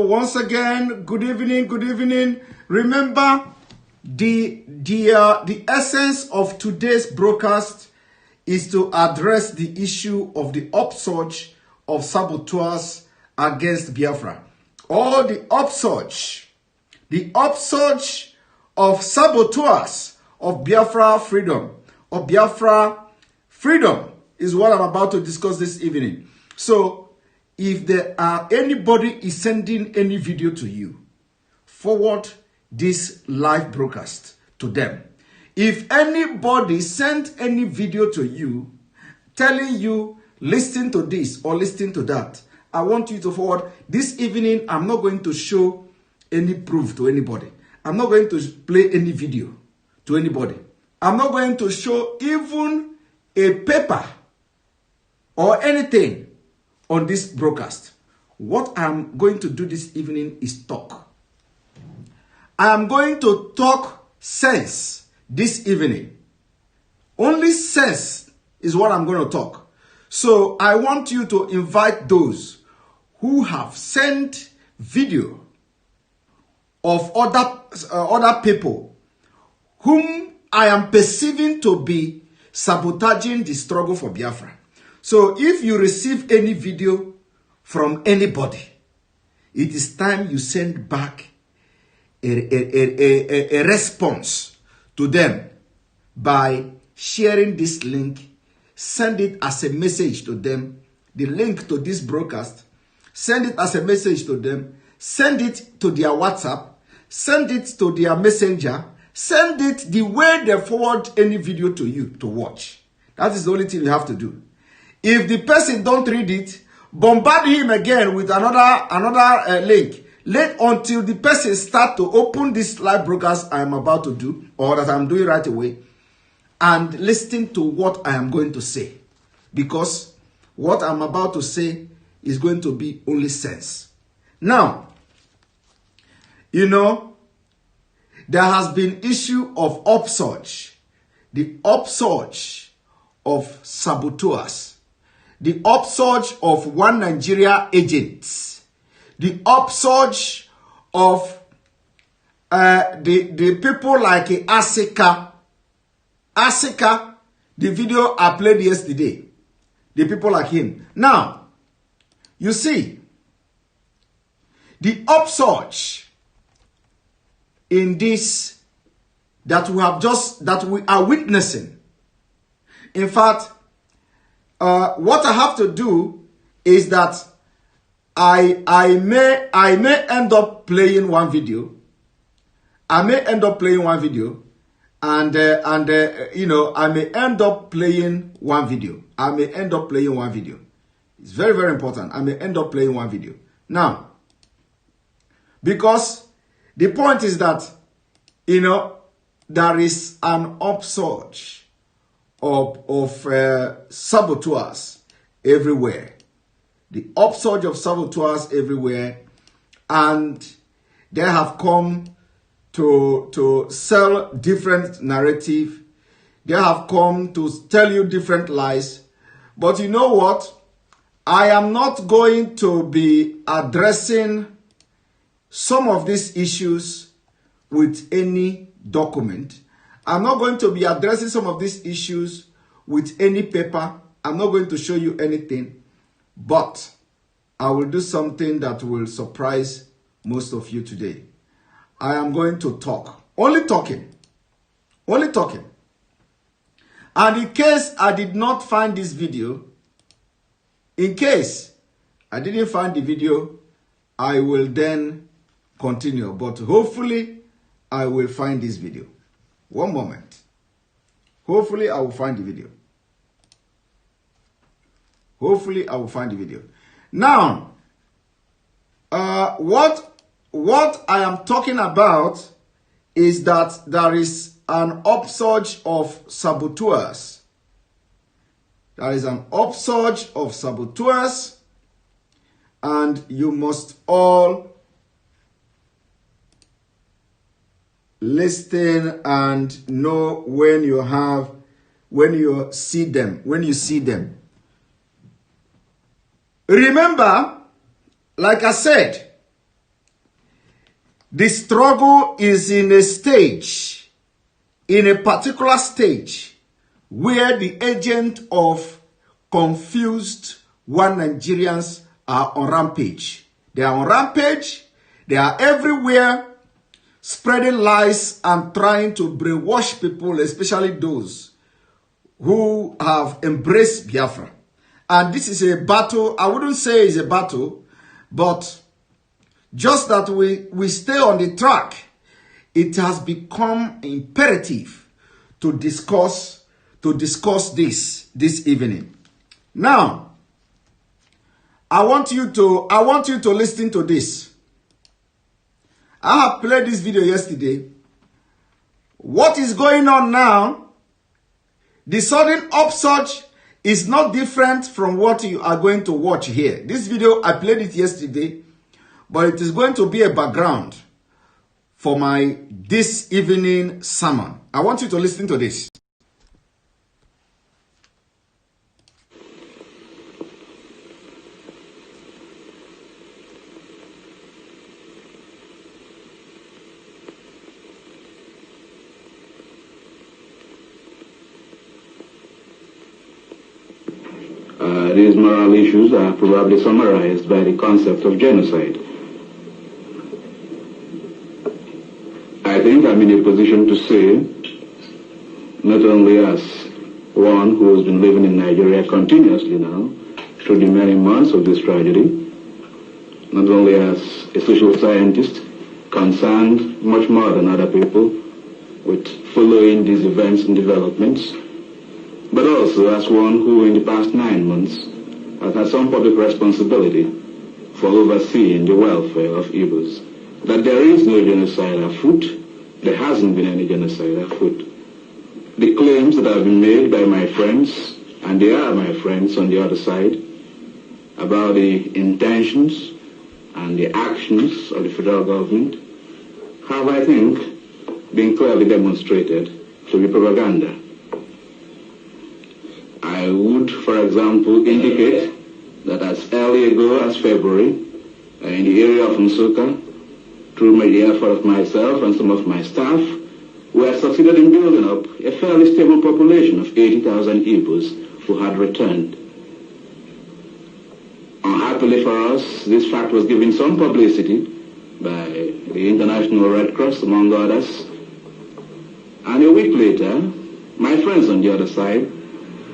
once again, good evening, good evening. Remember, the essence of today's broadcast is to address the issue of the upsurge of saboteurs against Biafra. Or the upsurge of saboteurs of Biafra freedom, of Biafra freedom is what I'm about to discuss this evening. So, if there are anybody is sending any video to you, forward this live broadcast to them. If anybody sent any video to you telling you, listen to this or listen to that, I want you to forward. This evening, I'm not going to show any proof to anybody. I'm not going to play any video to anybody. I'm not going to show even a paper or anything on this broadcast. What I'm going to do this evening is talk. I am going to talk sense this evening. Only sense is what I'm going to talk. So I want you to invite those who have sent video of other people whom I am perceiving to be sabotaging the struggle for Biafra. So if you receive any video from anybody, it is time you send back a response to them by sharing this link. Send it as a message to them. The link to this broadcast. Send it as a message to them. Send it to their WhatsApp. Send it to their messenger. Send it the way they forward any video to you to watch. That is the only thing you have to do. If the person don't read it, bombard him again with another link. Let until the person start to open this live broadcast I am about to do, or that I'm doing right away, and listen to what I am going to say. Because what I'm about to say is going to be only sense. Now, you know, there has been issue of upsurge. The upsurge of saboteurs. The upsurge of one Nigeria agents. The upsurge of the people like Asika. Asika, the video I played yesterday. The people like him. Now, you see, the upsurge in this that we are witnessing. In fact, what I have to do is that I may end up playing one video. I may end up playing one video, and you know, I may end up playing one video. I may end up playing one video. It's very, very important. I may end up playing one video. Now, because the point is that, you know, there is an upsurge of saboteurs everywhere. The upsurge of saboteurs everywhere, and they have come to sell different narrative. They have come to tell you different lies. But you know what? I am not going to be addressing some of these issues with any document. I'm not going to be addressing some of these issues with any paper. I'm not going to show you anything. But I will do something that will surprise most of you today. I am going to talk. Only talking. Only talking. And in case I did not find this video, in case I didn't find the video, I will then continue. But hopefully, I will find this video. One moment. Hopefully, I will find the video. Hopefully, I will find the video. Now, what I am talking about is that there is an upsurge of saboteurs. There is an upsurge of saboteurs, and you must all listen and know when you see them. Remember, like I said, The struggle is in a particular stage, where the agent of confused one Nigerians are on rampage. They are on rampage. They are everywhere, spreading lies and trying to brainwash people, especially those who have embraced Biafra. And this is a battle. I wouldn't say it's a battle, but just that we stay on the track. It has become imperative to discuss this evening. Now, I want you to listen to this. I have played this video yesterday. What is going on now? The sudden upsurge is not different from what you are going to watch here. This video, I played it yesterday, but it is going to be a background for my this evening sermon. I want you to listen to this. These moral issues are probably summarized by the concept of genocide. I think I'm in a position to say, not only as one who has been living in Nigeria continuously now, through the many months of this tragedy, not only as a social scientist concerned much more than other people with following these events and developments, but also as one who in the past 9 months has had some public responsibility for overseeing the welfare of Igbos. That there is no genocide afoot, there hasn't been any genocide afoot. The claims that have been made by my friends, and they are my friends on the other side, about the intentions and the actions of the federal government have, I think, been clearly demonstrated to be propaganda. I would, for example, indicate that as early ago as February, in the area of Nsukka, through the effort of myself and some of my staff, we have succeeded in building up a fairly stable population of 80,000 Igbos who had returned. Unhappily for us, this fact was given some publicity by the International Red Cross, among others. And a week later, my friends on the other side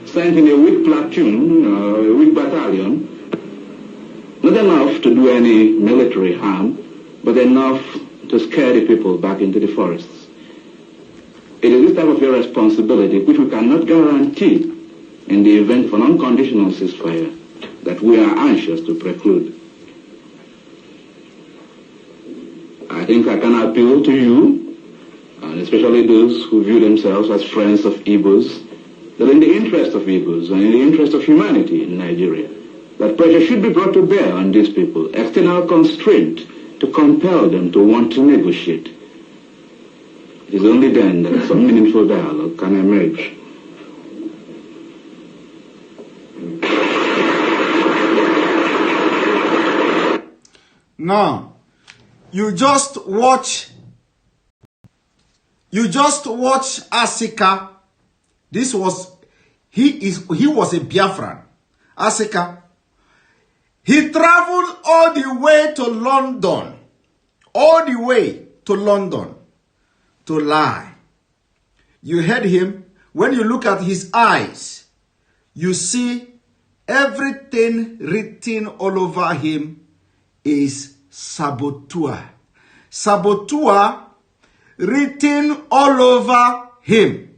sent in a weak platoon, a weak battalion, not enough to do any military harm, but enough to scare the people back into the forests. It is this type of irresponsibility which we cannot guarantee in the event of an unconditional ceasefire that we are anxious to preclude. I think I can appeal to you, and especially those who view themselves as friends of Igbos, that in the interest of Igbos and in the interest of humanity in Nigeria, that pressure should be brought to bear on these people, external constraint to compel them to want to negotiate. It is only then that some meaningful dialogue can emerge. Now, you just watch Asika. He was a Biafran. Asika. He traveled all the way to London. To lie. You heard him. When you look at his eyes, you see everything written all over him is saboteur. Saboteur written all over him.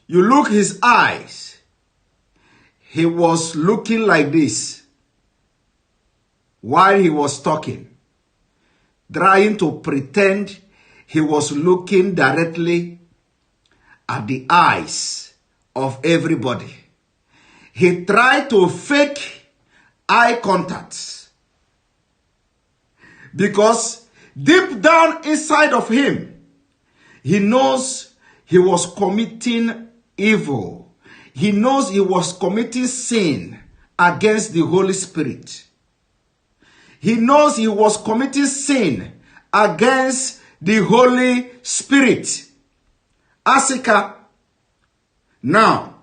You look his eyes. He was looking like this while he was talking, trying to pretend he was looking directly at the eyes of everybody. He tried to fake eye contact because deep down inside of him, he knows he was committing evil. He knows he was committing sin against the Holy Spirit. He knows he was committing sin against the Holy Spirit. Asika. Now,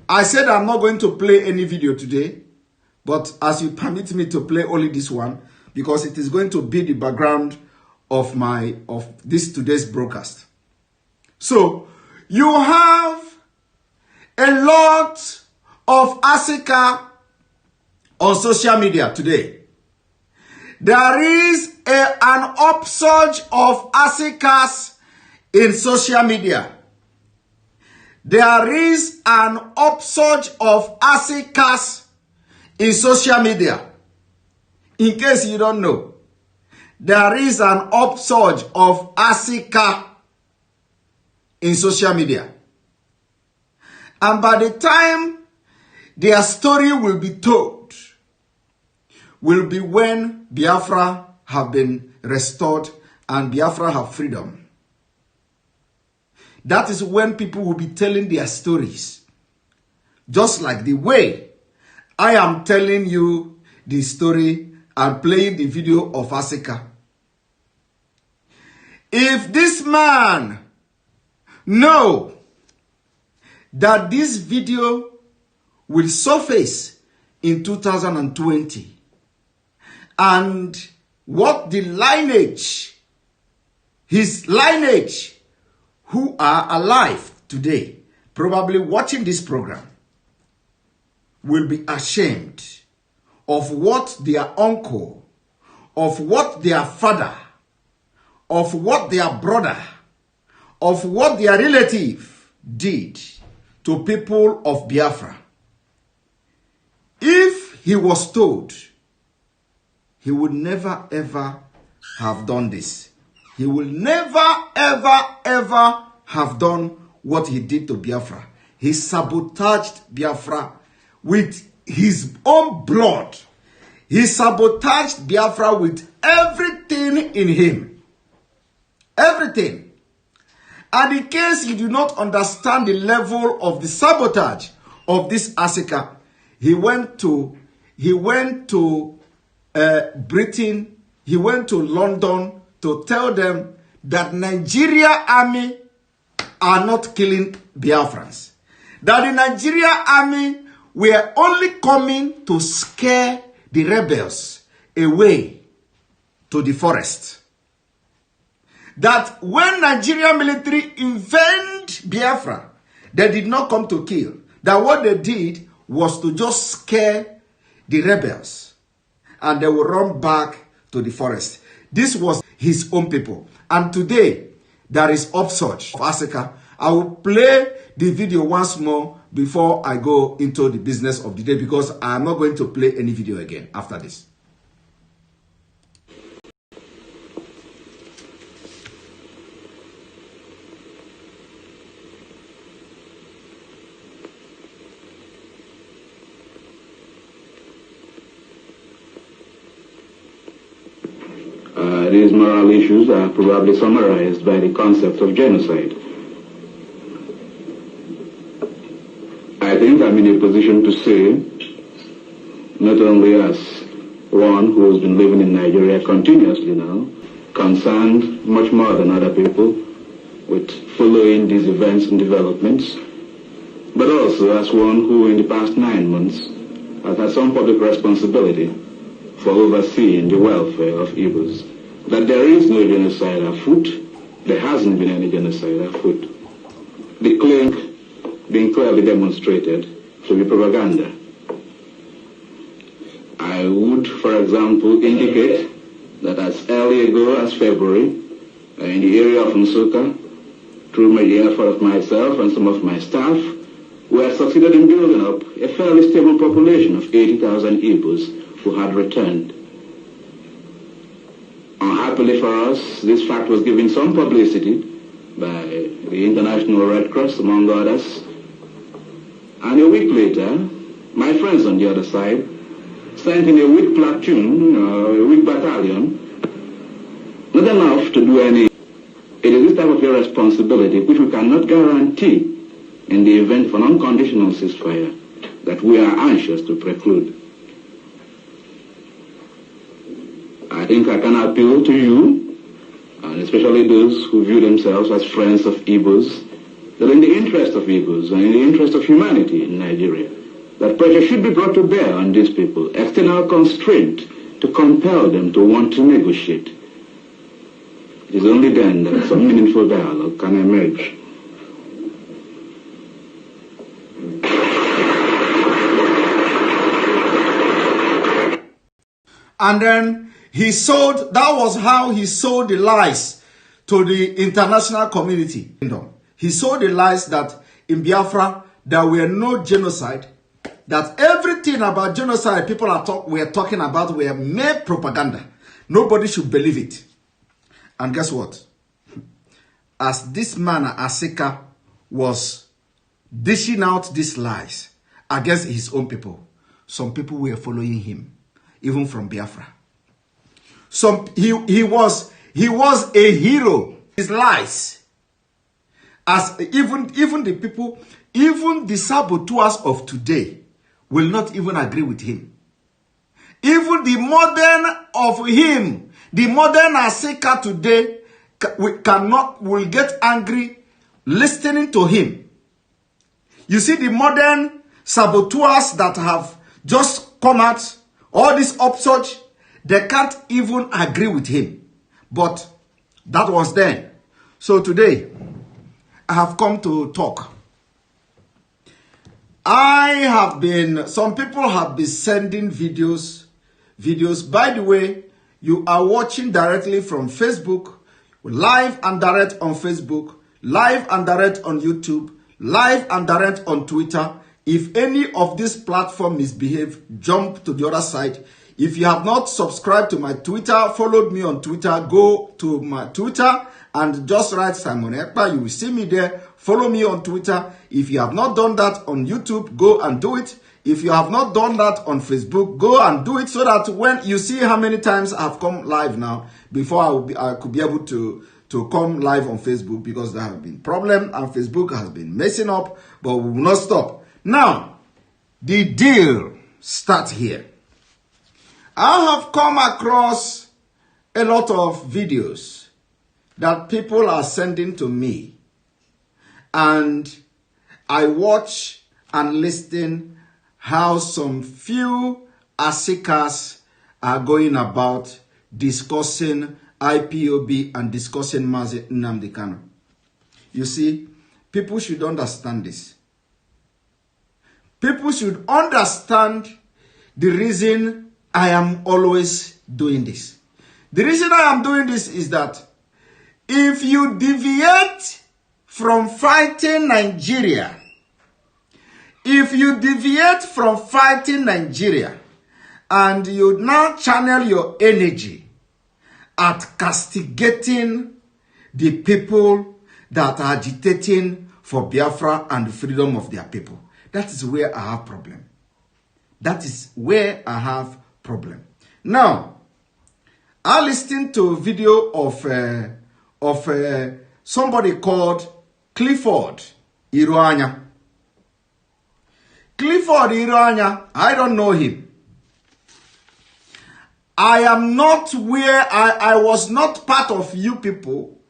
I said I'm not going to play any video today, but as you permit me to play only this one, because it is going to be the background of this today's broadcast. So, you have a lot of Asika on social media today. There is an upsurge of Asikas in social media. There is an upsurge of Asikas in social media. In case you don't know, there is an upsurge of Asika in social media. And by the time their story will be told, will be when Biafra have been restored and Biafra have freedom. That is when people will be telling their stories. Just like the way I am telling you the story and playing the video of Asika. If this man know that this video will surface in 2020, and what the lineage, his lineage, who are alive today, probably watching this program, will be ashamed of what their uncle, of what their father, of what their brother, of what their relative did to people of Biafra. If he was told, he would never ever have done this. He will never ever ever have done what he did to Biafra. He sabotaged Biafra with his own blood. He sabotaged Biafra with everything in him. Everything. And in case you do not understand the level of the sabotage of this Asika, he went to Britain, he went to London to tell them that Nigeria army are not killing Biafrans. That the Nigeria army were only coming to scare the rebels away to the forest. That when Nigeria military invade Biafra, they did not come to kill. That what they did was to just scare the rebels. And they will run back to the forest. This was his own people. And today, there is upsurge of Asika. I will play the video once more before I go into the business of the day, because I am not going to play any video again after this. These moral issues are probably summarized by the concept of genocide. I think I'm in a position to say, not only as one who has been living in Nigeria continuously now, concerned much more than other people with following these events and developments, but also as one who in the past 9 months has had some public responsibility for overseeing the welfare of Igbos. That there is no genocide afoot, there hasn't been any genocide afoot. The claim being clearly demonstrated to be propaganda. I would, for example, indicate that as early ago as February, in the area of Nsuka, through the effort of myself and some of my staff, we have succeeded in building up a fairly stable population of 80,000 Igbos who had returned. Unhappily for us, this fact was given some publicity by the International Red Cross, among others. And a week later, my friends on the other side sent in a weak platoon, a weak battalion, not enough to do any. It is this type of irresponsibility which we cannot guarantee in the event of an unconditional ceasefire that we are anxious to preclude. I think I can appeal to you and especially those who view themselves as friends of Igbos, that in the interest of Igbos and in the interest of humanity in Nigeria, that pressure should be brought to bear on these people, external constraint to compel them to want to negotiate. It is only then that some meaningful dialogue can emerge. And then that was how he sold the lies to the international community. He sold the lies that in Biafra, there were no genocide, that everything about genocide people were talking about were mere propaganda. Nobody should believe it. And guess what? As this man, Asika, was dishing out these lies against his own people, some people were following him, even from Biafra. He was a hero. His lies, as even the people, even the saboteurs of today will not even agree with him. Even the modern of him, the modern Asika today, will get angry listening to him. You see, the modern saboteurs that have just come out, all this upsurge, they can't even agree with him. But that was then. So today, I have come to talk. Some people have been sending videos. By the way, you are watching directly from Facebook, live and direct on Facebook, live and direct on YouTube, live and direct on Twitter. If any of this platform misbehave, jump to the other side. If you have not subscribed to my Twitter, followed me on Twitter, go to my Twitter and just write Simon Ekpa. You will see me there. Follow me on Twitter. If you have not done that on YouTube, go and do it. If you have not done that on Facebook, go and do it, so that when you see how many times I've come live now, before I could be able to come live on Facebook, because there have been problems and Facebook has been messing up, but we will not stop. Now, the deal starts here. I have come across a lot of videos that people are sending to me, and I watch and listen how some few Asikas are going about discussing IPOB and discussing Mazi Nnamdi Kanu. You see, people should understand this. People should understand the reason I am always doing this. The reason I am doing this is that if you deviate from fighting Nigeria, and you now channel your energy at castigating the people that are agitating for Biafra and the freedom of their people, that is where I have problem. That is where I have problem. Now, I listened to a video of somebody called Clifford Iroanya. Clifford Iroanya, I don't know him. I am not where I was not part of you people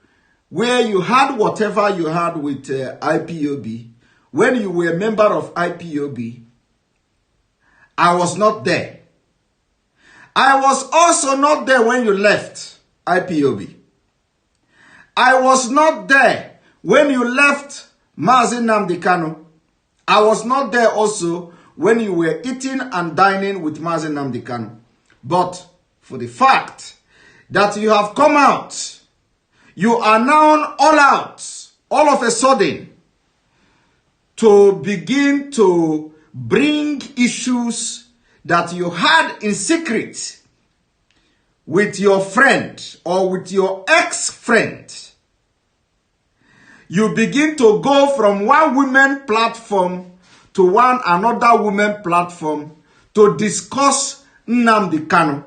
where you had whatever you had with IPOB. When you were a member of IPOB, I was not there. I was also not there when you left IPOB. I was not there when you left Mazi Nnamdi Kanu. I was not there also when you were eating and dining with Mazi Nnamdi Kanu. But for the fact that you have come out, you are now all out, all of a sudden, to begin to bring issues that you had in secret with your friend or with your ex-friend. You begin to go from one women platform to another women platform to discuss Nnamdi Kanu.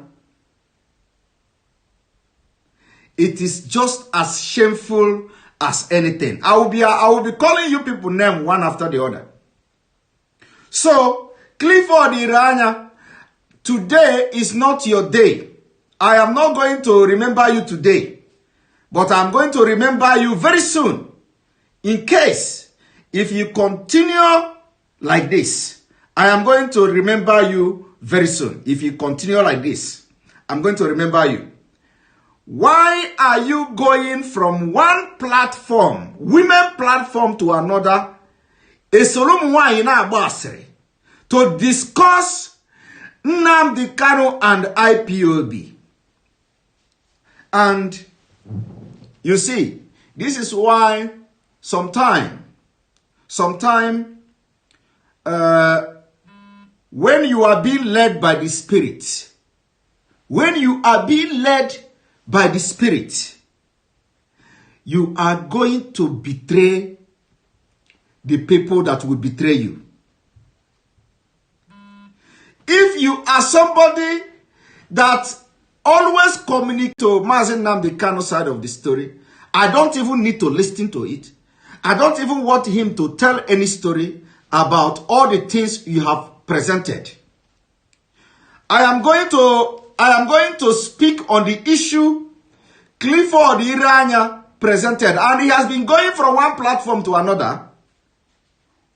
It is just as shameful as anything. I will be calling you people name one after the other. So, Clifford Iroanya, today is not your day. I am not going to remember you today. But I'm going to remember you very soon. In case, if you continue like this, I am going to remember you very soon. If you continue like this, I'm going to remember you. Why are you going from one platform, women platform, to another, to discuss Nnamdi Kanu and IPOB? And you see, this is why sometime, when you are being led by the Spirit, you are going to betray the people that will betray you. If you are somebody that always communicate to Mazi Nnamdi Kanu side of the story, I don't even need to listen to it. I don't even want him to tell any story about all the things you have presented. I am going to speak on the issue Clifford Iranya presented, and he has been going from one platform to another.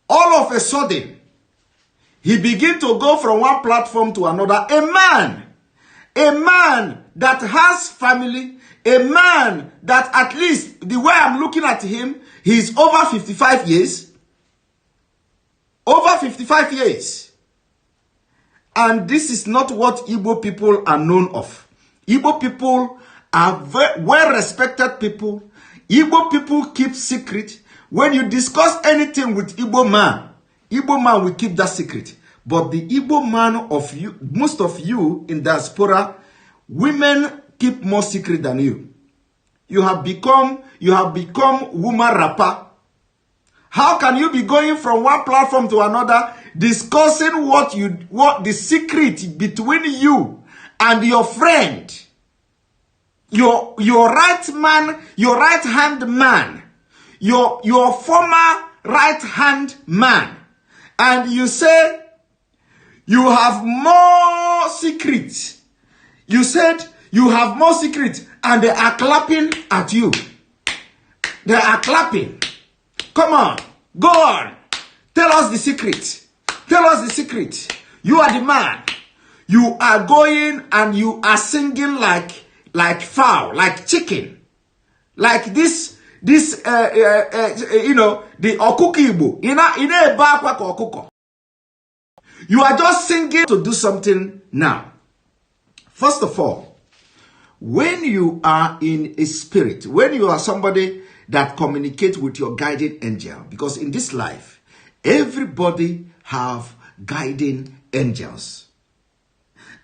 All of a sudden, he began to go from one platform to another. A man that has family, a man that, at least the way I'm looking at him, he's over 55 years. Over 55 years. And this is not what Igbo people are known of. Igbo people are well-respected people. Igbo people keep secret. When you discuss anything with Igbo man will keep that secret. But the Igbo man of you, most of you in diaspora, women keep more secret than you. You have become woman rapper. How can you be going from one platform to another discussing what the secret between you and your friend, your right man, your right hand man, your former right hand man, and you say you have more secrets. You said you have more secrets, and they are clapping at you. They are clapping. Come on, go on. Tell us the secret. Tell us the secret. You are the man. You are going and you are singing like fowl, like chicken, like this. The okukibo. You are just singing to do something now. First of all, when you are in a spirit, when you are somebody that communicates with your guiding angel, because in this life, everybody have guiding angels.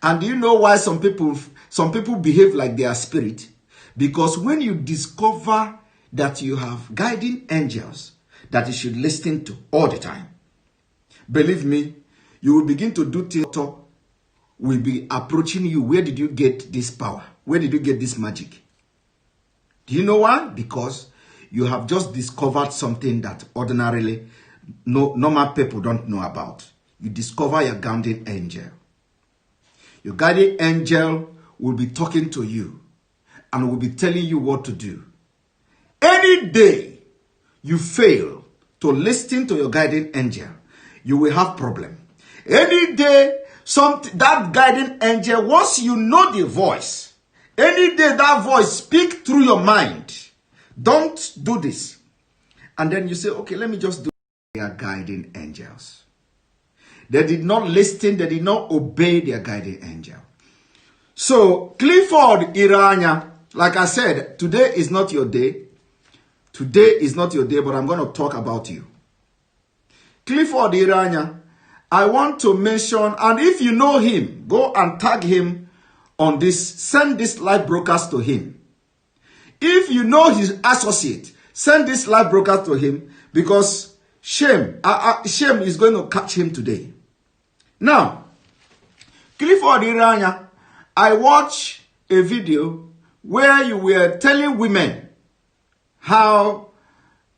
And do you know why some people behave like they are spirit? Because when you discover that you have guiding angels that you should listen to all the time, believe me, you will begin to do things that will be approaching you. Where did you get this power? Where did you get this magic? Do you know why? Because you have just discovered something that ordinarily normal people don't know about. You discover your guardian angel. Your guardian angel will be talking to you and will be telling you what to do. Any day you fail to listen to your guardian angel, you will have problem. Any day that guardian angel, once you know the voice, any day that voice speak through your mind, don't do this. And then you say, okay, let me just do. Their guiding angels. They did not listen, they did not obey their guiding angel. So, Clifford Iranya, like I said, today is not your day. Today is not your day, but I'm going to talk about you. Clifford Iranya, I want to mention, and if you know him, go and tag him on this, send this live broadcast to him. If you know his associate, send this live broadcast to him, because shame is going to catch him today. Now, Clifford Iranya, I watched a video where you were telling women how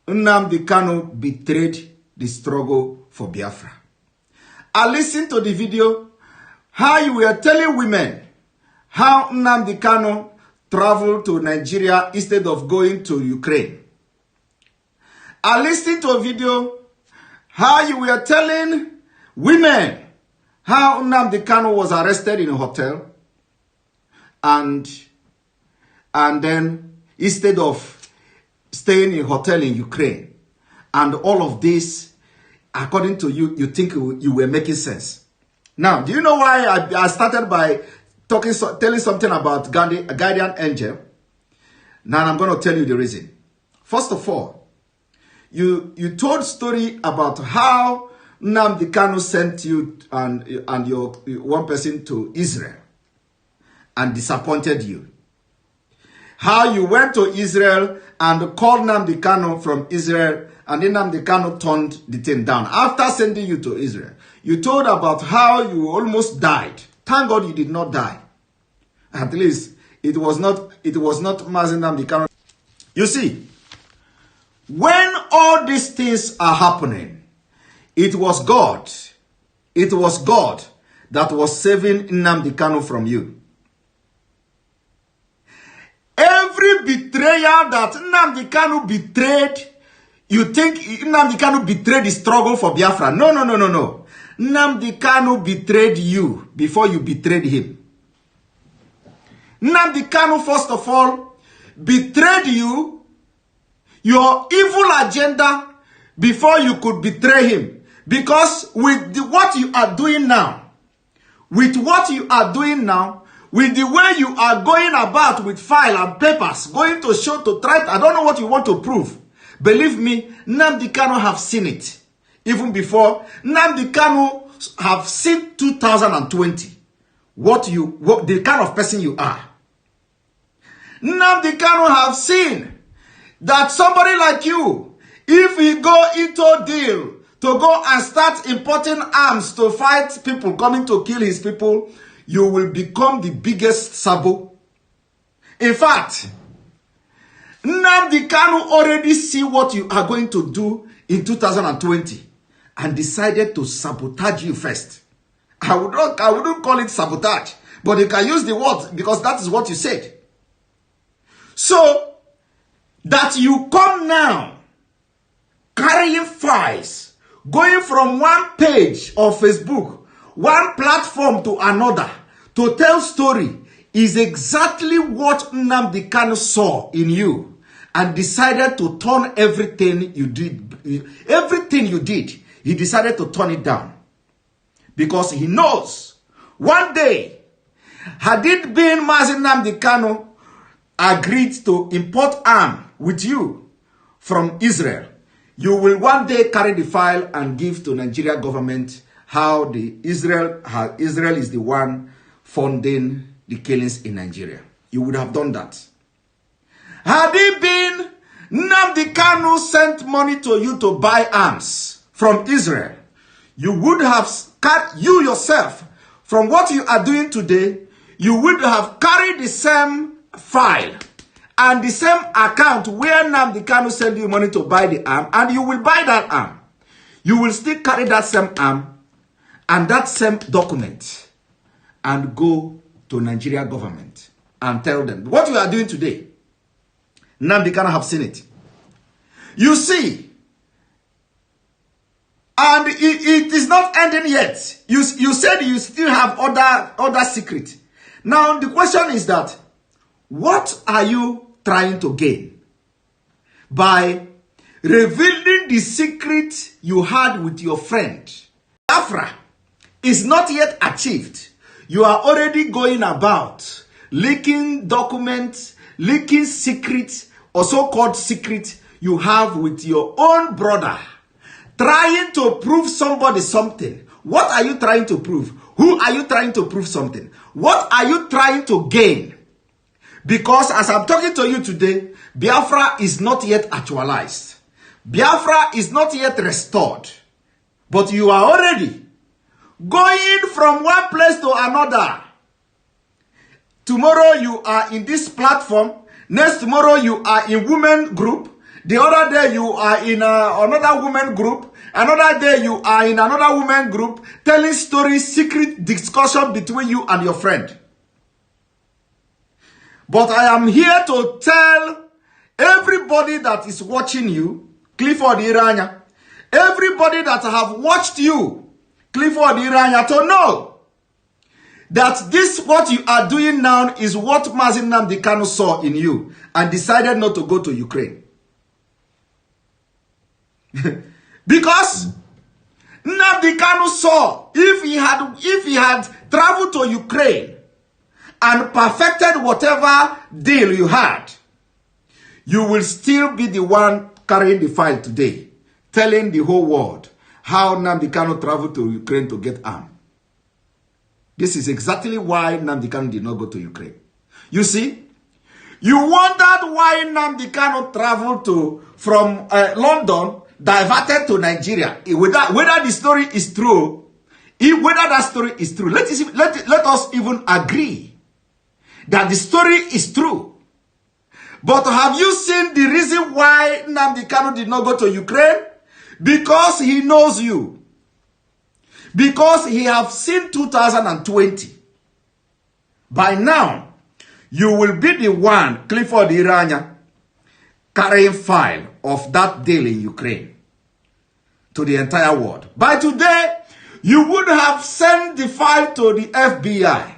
Nnamdi Kanu betrayed the struggle for Biafra. I listened to the video how you were telling women how Nnamdi Kanu travel to Nigeria instead of going to Ukraine. I listened to a video how you were telling women how Nnamdi Kanu was arrested in a hotel, and then instead of staying in a hotel in Ukraine, and all of this, according to you, you think you were making sense. Now, do you know why I started by telling something about guardian angel? Now I'm going to tell you the reason. First of all, you told story about how Nnamdi Kanu sent you and your one person to Israel and disappointed you. How you went to Israel and called Nnamdi Kanu from Israel, and then Nnamdi Kanu turned the thing down. After sending you to Israel, you told about how you almost died. Thank God you did not die. At least it was not Mazi Nnamdi Kanu. You see, when all these things are happening, it was God. It was God that was saving Nnamdi Kanu from you. Every betrayal that Nnamdi Kanu betrayed, you think Nnamdi Kanu betrayed the struggle for Biafra. No. Nnamdi Kanu betrayed you before you betrayed him. Nnamdi Kanu, first of all, betrayed you, your evil agenda, before you could betray him. Because with what you are doing now, with the way you are going about with file and papers, going to show, to try, I don't know what you want to prove. Believe me, Nnamdi Kanu have seen it. Even before, Nnamdi Kanu have seen 2020. What the kind of person you are. Nnamdi Kanu have seen that somebody like you, if he go into a deal to go and start importing arms to fight people coming to kill his people, you will become the biggest sabo. In fact, Nnamdi Kanu already see what you are going to do in 2020 and decided to sabotage you first. I wouldn't call it sabotage, but you can use the word because that is what you said. So, that you come now carrying files, going from one page of Facebook, one platform to another, to tell story, is exactly what Nnamdi Kanu saw in you and decided to turn everything you did. He decided to turn it down. Because he knows one day, had it been Mazi Nnamdi Kanu agreed to import arms with you from Israel, you will one day carry the file and give to Nigeria government how Israel is the one funding the killings in Nigeria. You would have done that. Had it been Nnamdi Kanu sent money to you to buy arms from Israel, you would have cut you yourself from what you are doing today. You would have carried the same file and the same account where Nnamdi Kanu sent you money to buy the arm, and you will buy that arm. You will still carry that same arm and that same document and go to Nigeria government and tell them what you are doing today. Nnamdi Kanu have seen it. You see, and it is not ending yet. You said you still have other secret. Now the question is that, what are you trying to gain by revealing the secret you had with your friend? Biafra is not yet achieved. You are already going about leaking documents, leaking secrets, or so-called secrets you have with your own brother, trying to prove somebody something. What are you trying to prove? Who are you trying to prove something? What are you trying to gain? Because as I'm talking to you today, Biafra is not yet actualized. Biafra is not yet restored. But you are already going from one place to another. Tomorrow you are in this platform. Next tomorrow you are in women group. The other day you are in another women group. Another day you are in another women group, telling stories, secret discussion between you and your friend. But I am here to tell everybody that is watching you, Clifford Iranya, everybody that have watched you, Clifford Iranya, to know that this, what you are doing now, is what Mazi Nnamdi Kanu saw in you and decided not to go to Ukraine. Because Nnamdi Kanu saw if he had traveled to Ukraine and perfected whatever deal you had, you will still be the one carrying the file today, telling the whole world how Nnamdi Kanu traveled to Ukraine to get armed. This is exactly why Nnamdi Kanu did not go to Ukraine. You see, you wondered why Nnamdi Kanu traveled from London, diverted to Nigeria. Whether the story is true, whether that story is true, let us even agree that the story is true. But have you seen the reason why Nnamdi Kanu did not go to Ukraine? Because he knows you. Because he have seen 2020. By now, you will be the one, Clifford Iranya, carrying file of that deal in Ukraine to the entire world. By today, you would have sent the file to the FBI.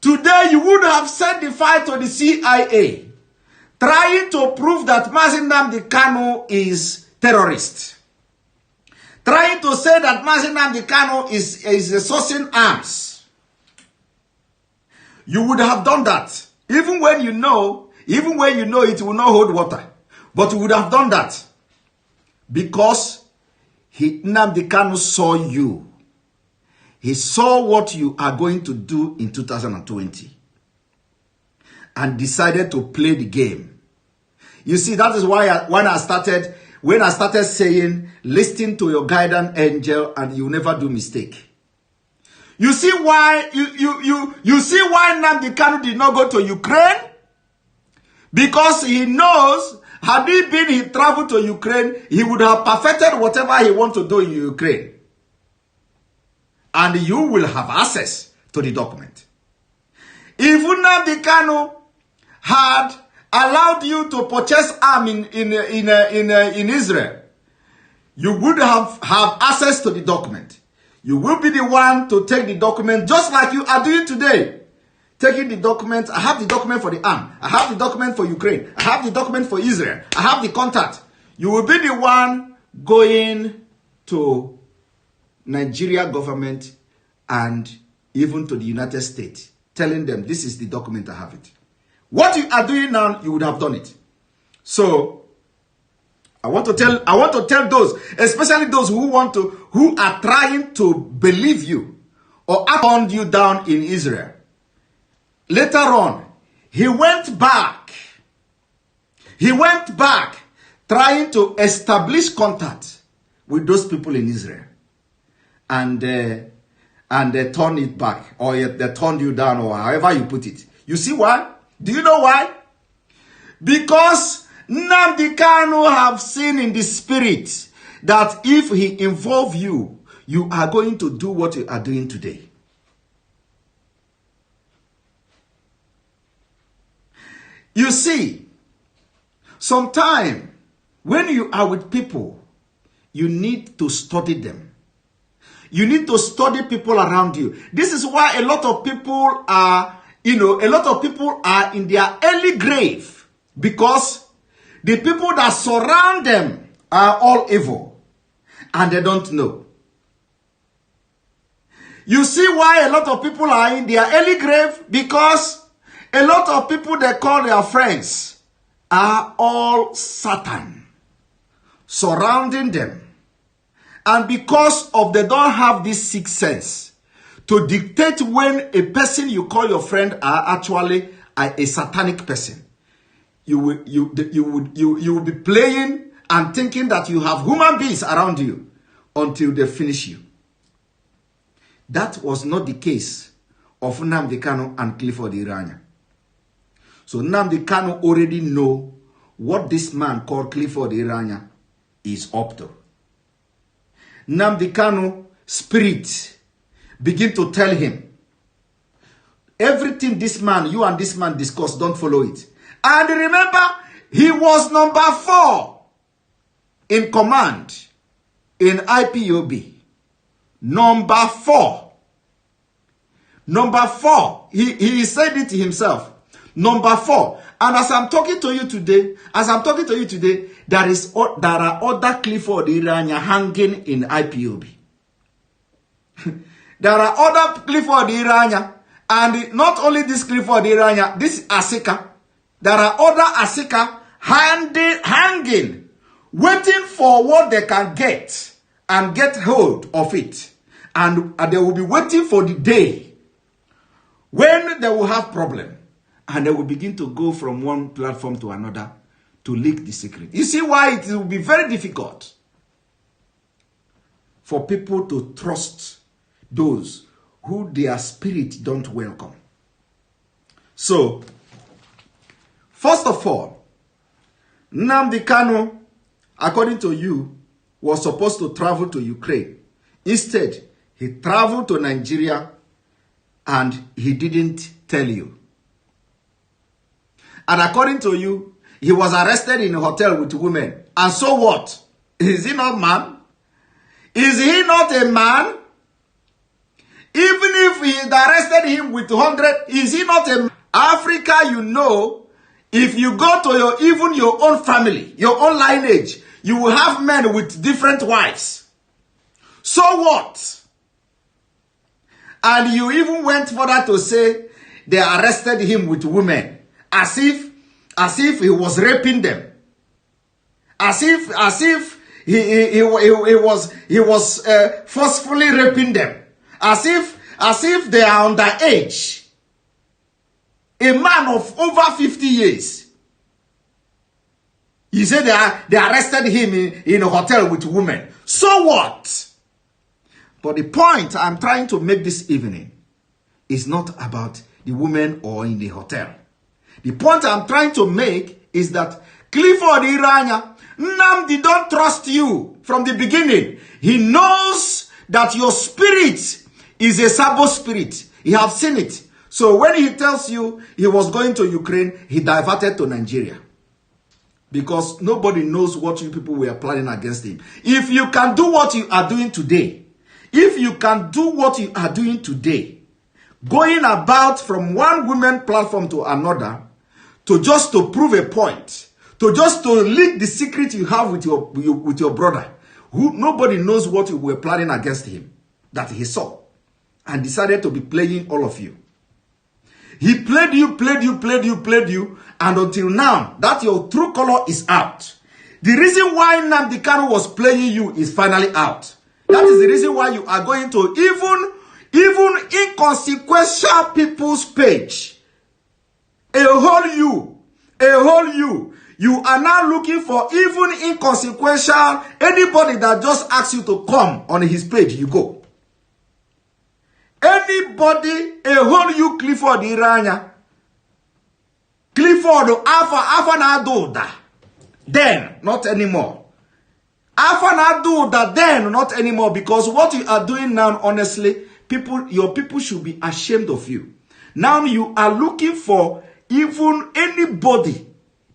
Today, you would have sent the file to the CIA, trying to prove that Mazi Nnamdi Kanu is terrorist. Trying to say that Mazi Nnamdi Kanu is sourcing arms. You would have done that. Even when you know it will not hold water. But you would have done that. Because Nnamdi Kanu saw you. He saw what you are going to do in 2020. And decided to play the game. You see, that is why when I started saying, listen to your guidance angel and you never do mistake. You see why you see why Nnamdi Kanu did not go to Ukraine? Because he knows, had he traveled to Ukraine, he would have perfected whatever he wants to do in Ukraine. And you will have access to the document. If Nnamdi Kanu had allowed you to purchase arms in Israel, you would have access to the document. You will be the one to take the document just like you are doing today. Taking the document. I have the document for the arm. I have the document for Ukraine. I have the document for Israel. I have the contact. You will be the one going to Nigeria government and even to the United States, telling them this is the document, I have it. What you are doing now, you would have done it. So I want to tell those, especially those who are trying to believe you or hunt you down in Israel. Later on, he went back trying to establish contact with those people in Israel. And they turned it back, or they turned you down, or however you put it. You see why? Do you know why? Because Nnamdi Kanu have seen in the spirit that if he involve you, you are going to do what you are doing today. You see, sometimes when you are with people, you need to study them. You need to study people around you. This is why a lot of people are, in their early grave, because the people that surround them are all evil and they don't know. You see why a lot of people are in their early grave? Because a lot of people they call their friends are all Satan surrounding them. And because of they don't have this sixth sense to dictate when a person you call your friend are actually a satanic person, you will be playing and thinking that you have human beings around you until they finish you. That was not the case of Nnamdi Kanu and Clifford Iranya. So Nnamdi Kanu already know what this man called Clifford Iranya is up to. Nnamdi Kanu spirit begin to tell him, Everything this man, you and this man discuss, don't follow it. And remember, he was number 4 in command in IPOB. Number 4. Number 4. He said it himself. Number 4. And as I'm talking to you today, there are other Clifford Iranya hanging in IPOB. There are other Clifford Iranya, and not only this Clifford Iranya, this Asika. There are other Asika hanging, waiting for what they can get and get hold of it. And they will be waiting for the day when they will have problem. And they will begin to go from one platform to another to leak the secret. You see why it will be very difficult for people to trust those who their spirit don't welcome. So, first of all, Nnamdi Kanu, according to you, was supposed to travel to Ukraine. Instead, he traveled to Nigeria and he didn't tell you. And according to you, he was arrested in a hotel with women. And so what? Is he not man? Is he not a man? Even if he arrested him with 100, is he not a man? Africa, you know, if you go to even your own family, your own lineage, you will have men with different wives. So what? And you even went further to say they arrested him with women, as if he was raping them, as if he was forcefully raping them, as if they are underage. A man of over 50 years. You say they arrested him in a hotel with women. So what? But the point I'm trying to make this evening is not about the women or in the hotel. The point I'm trying to make is that Clifford Iranya, Nnamdi don't trust you from the beginning. He knows that your spirit is a Sabo spirit. He have seen it. So when he tells you he was going to Ukraine, he diverted to Nigeria. Because nobody knows what you people were planning against him. If you can do what you are doing today, going about from one women platform to another, to prove a point, to leak the secret you have with your brother, who nobody knows what you were planning against him, that he saw, and decided to be playing all of you. He played you, and until now, that your true color is out. The reason why Nnamdi Kanu was playing you is finally out. That is the reason why you are going to even inconsequential people's page. A whole you. You are now looking for even inconsequential, anybody that just asks you to come on his page, you go. Anybody, a whole you, Clifford Iranya. Clifford, Alpha na do that. Then, not anymore. Alpha na do that, then, not anymore. Because what you are doing now, honestly, your people should be ashamed of you. Now you are looking for even anybody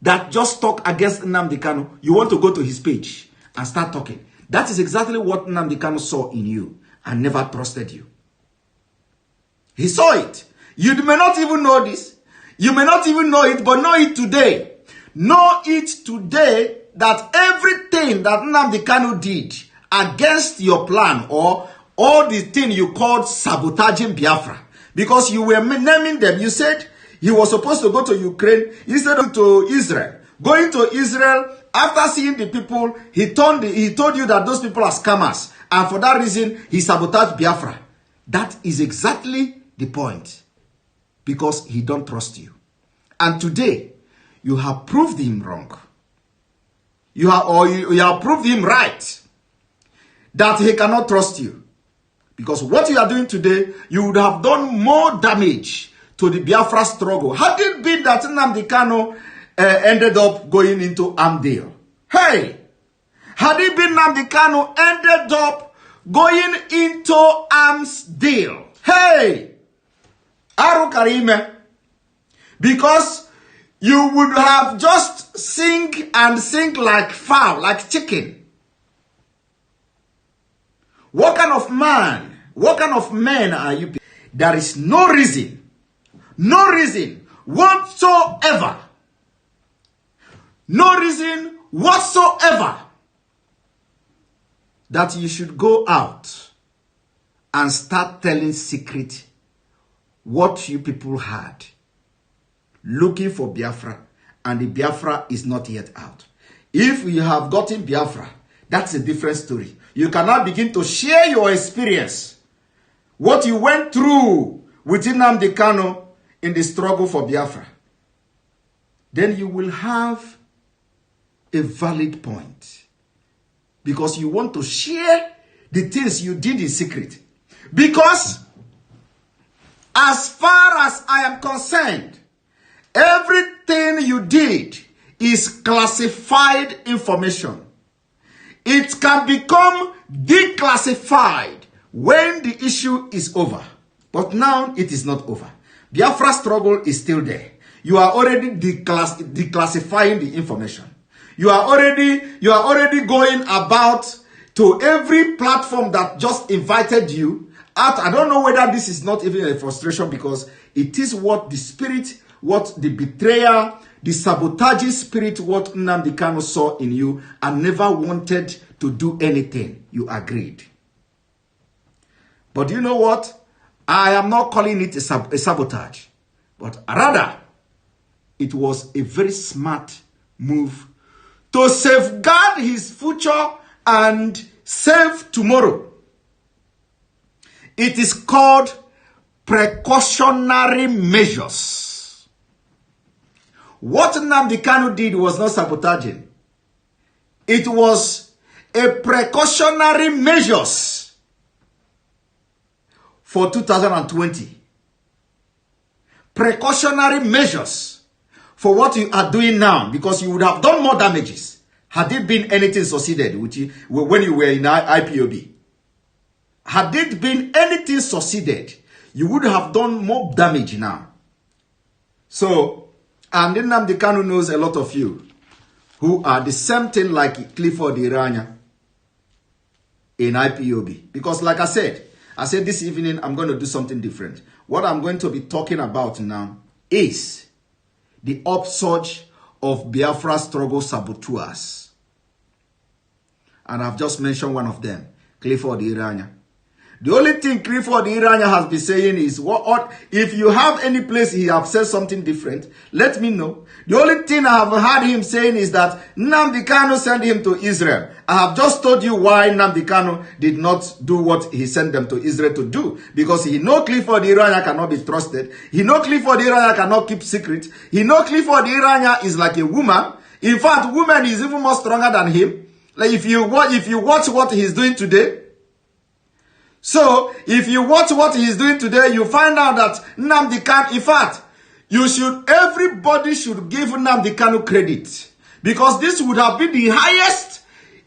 that just talk against Nnamdi Kanu. You want to go to his page and start talking. That is exactly what Nnamdi Kanu saw in you and never trusted you. He saw it. You may not even know this. You may not even know it, but know it today. Know it today that everything that Nnamdi Kanu did against your plan, or all the thing you called sabotaging Biafra, because you were naming them. You said he was supposed to go to Ukraine instead of to Israel. Going to Israel, after seeing the people, he told you that those people are scammers. And for that reason, he sabotaged Biafra. That is exactly the point. Because he don't trust you. And today, you have proved him wrong. You have proved him right. That he cannot trust you. Because what you are doing today, you would have done more damage to the Biafra struggle. Had it been that Nnamdi Kanu ended up going into Amdale? Hey! Had it been Nnamdi Kanu ended up going into Amsdale? Hey! Aru karime. Because you would have just sing like fowl, like chicken. What kind of man, what kind of men are you? There is no reason whatsoever, that you should go out and start telling secret what you people had, looking for Biafra, and the Biafra is not yet out. If you have gotten Biafra, that's a different story. You cannot begin to share your experience, what you went through with Nnamdi Kanu in the struggle for Biafra. Then you will have a valid point, because you want to share the things you did in secret. Because as far as I am concerned, everything you did is classified information. It can become declassified when the issue is over. But now it is not over. Biafra struggle is still there. You are already declassifying the information. You are already going about to every platform that just invited you out. I don't know whether this is not even a frustration, because it is what the spirit, what the betrayer, the sabotaging spirit, what Nnamdi Kanu saw in you and never wanted to do anything. You agreed. But you know what? I am not calling it a sabotage, but rather it was a very smart move to safeguard his future and save tomorrow. It is called precautionary measures. What Nnamdi Kanu did was not sabotaging. It was a precautionary measures for 2020. Precautionary measures for what you are doing now, because you would have done more damages had it been anything succeeded with you when you were in IPOB. Had it been anything succeeded, you would have done more damage now. So, and then Nnamdi Kanu knows a lot of you who are the same thing like Clifford Iranya in IPOB. Because like I said this evening, I'm going to do something different. What I'm going to be talking about now is the upsurge of Biafra struggle saboteurs. And I've just mentioned one of them, Clifford Iranya. The only thing Clifford Iranya has been saying is, what if you have any place he have said something different, let me know. The only thing I have heard him saying is that Nnamdi Kanu sent him to Israel. I have just told you why Nnamdi Kanu did not do what he sent them to Israel to do. Because he know Clifford Iranya cannot be trusted. He know Clifford Iranya cannot keep secret. He know Clifford Iranya is like a woman. In fact, woman is even more stronger than him. Like if you watch what he's doing today. So, if you watch what he's doing today, you find out that Nnamdi Kanu, in fact, everybody should give Nnamdi Kanu credit. Because this would have been the highest,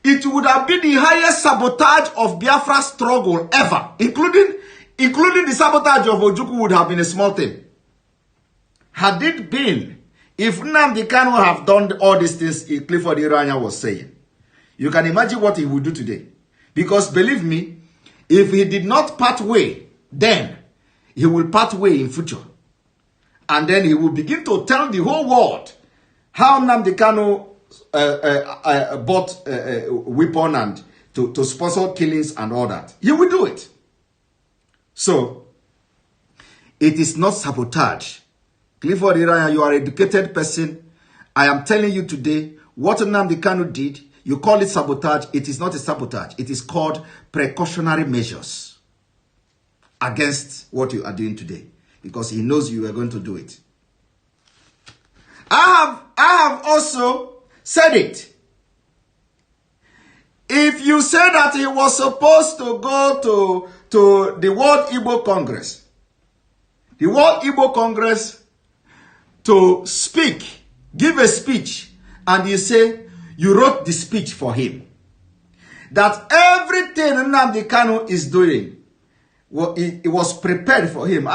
it would have been the highest sabotage of Biafra struggle ever. Including the sabotage of Ojukwu would have been a small thing. Had it been, if Nnamdi Kanu have done all these things Clifford Iranya was saying, you can imagine what he would do today. Because believe me, if he did not part way, then he will part way in future. And then he will begin to tell the whole world how Nnamdi Kanu bought a weapon and to sponsor killings and all that. He will do it. So, it is not sabotage. Clifford Iranya, you are an educated person. I am telling you today, what Nnamdi Kanu did, you call it sabotage. It is not a sabotage. It is called precautionary measures against what you are doing today. Because he knows you are going to do it. I have also said it. If you say that he was supposed to go to the World Igbo Congress, the World Igbo Congress to speak, give a speech, and you say, you wrote the speech for him. That everything Nnamdi Kanu is doing, it was prepared for him.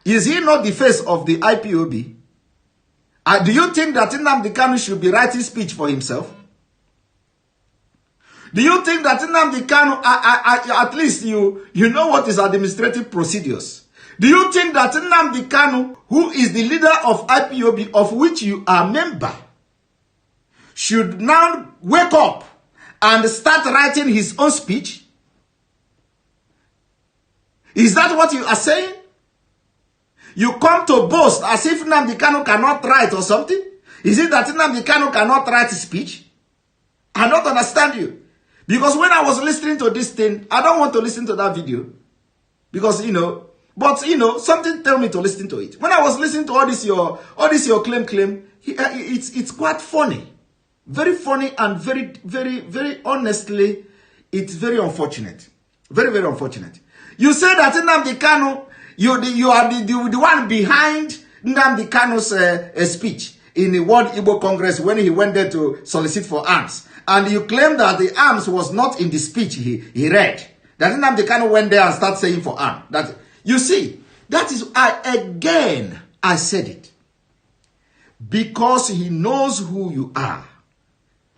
Is he not the face of the IPOB? Do you think that Nnamdi Kanu should be writing speech for himself? Do you think that Nnamdi Kanu, at least you know what is administrative procedures? Do you think that Nnamdi Kanu, who is the leader of IPOB, of which you are a member, should now wake up and start writing his own speech? Is that what you are saying? You come to boast as if Nnamdi Kanu cannot write or something? Is it that Nnamdi Kanu cannot write speech? I don't understand you. Because when I was listening to this thing, I don't want to listen to that video. Because, but, something tell me to listen to it. When I was listening to all this your claim, it's quite funny. Very funny and very, very, very honestly, it's very unfortunate. Very, very unfortunate. You say that Nnamdi Kanu, you are the one behind Nnamdi Kanu's speech in the World Igbo Congress when he went there to solicit for arms. And you claim that the arms was not in the speech he read. That Nnamdi Kanu went there and started saying for arms. That, you see, that is, I said it. Because he knows who you are.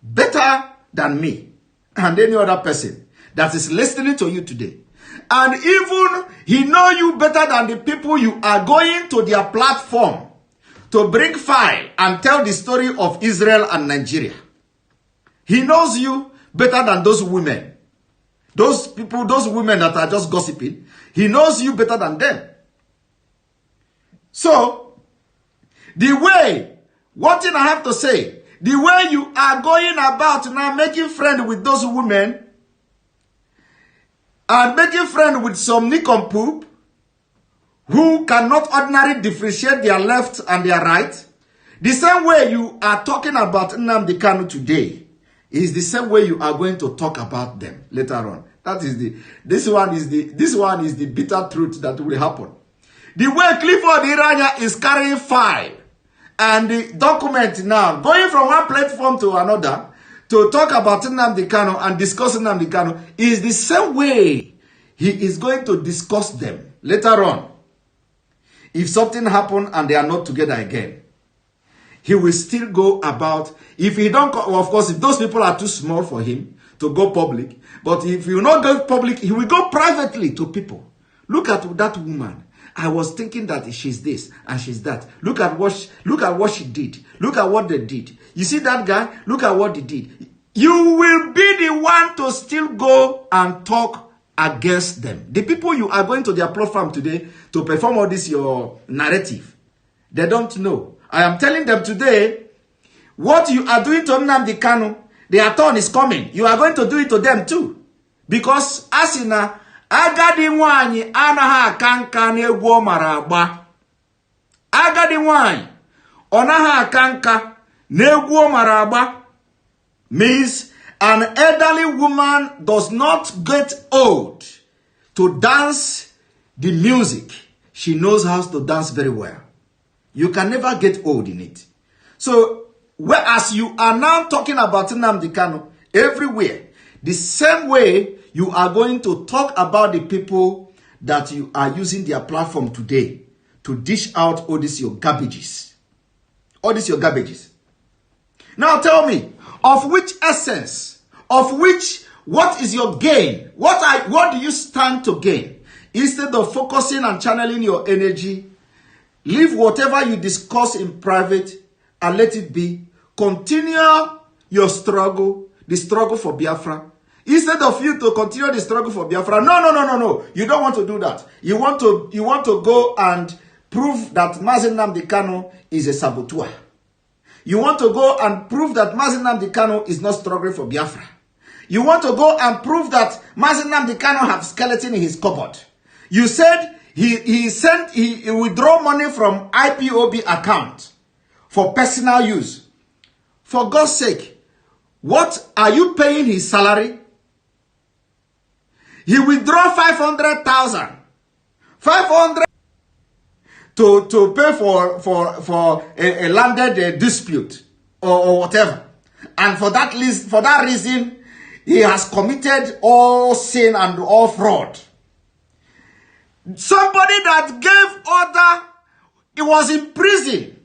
Better than me and any other person that is listening to you today. And even he knows you better than the people you are going to their platform to bring file and tell the story of Israel and Nigeria. He knows you better than those women. Those people, those women that are just gossiping. He knows you better than them. So, one thing I have to say, the way you are going about now making friends with those women and making friends with some nincompoop who cannot ordinarily differentiate their left and their right, the same way you are talking about Nnamdi Kanu today is the same way you are going to talk about them later on. That is this one is the bitter truth that will happen. The way Clifford Iranya is carrying file and the document now, going from one platform to another to talk about Nnamdi Kanu and discuss Nnamdi Kanu is the same way he is going to discuss them later on. If something happens and they are not together again, he will still go about. If he don't, well, of course, if those people are too small for him to go public, but if you not go public, he will go privately to people. Look at that woman. I was thinking that she's this and she's that. Look at what she did. Look at what they did. You see that guy? Look at what he did. You will be the one to still go and talk against them. The people you are going to their platform today to perform all this your narrative, they don't know. I am telling them today, what you are doing to Nnamdi Kanu, their turn is coming. You are going to do it to them too. Because asina agadi nwanyi anaha akanka n'egwu mara agba. Agadi nwanyi onaha akanka n'egwu mara agba means an elderly woman does not get old to dance the music. She knows how to dance very well. You can never get old in it. So, whereas you are now talking about Nnamdi Kanu everywhere, the same way you are going to talk about the people that you are using their platform today to dish out all these your garbages. All these your garbages. Now tell me, of which essence, what is your gain? What do you stand to gain? Instead of focusing and channeling your energy, leave whatever you discuss in private and let it be. Continue your struggle, the struggle for Biafra. Instead of you to continue the struggle for Biafra, no. You don't want to do that. You want to go and prove that Mazi Nnamdi Kanu is a saboteur. You want to go and prove that Mazi Nnamdi Kanu is not struggling for Biafra. You want to go and prove that Mazi Nnamdi Kanu have skeleton in his cupboard. You said he withdraw money from IPOB account for personal use. For God's sake, what are you paying his salary? He withdraw 500,000. 500 to pay for a landed dispute or whatever. And for that reason, he has committed all sin and all fraud. Somebody that gave order, he was in prison.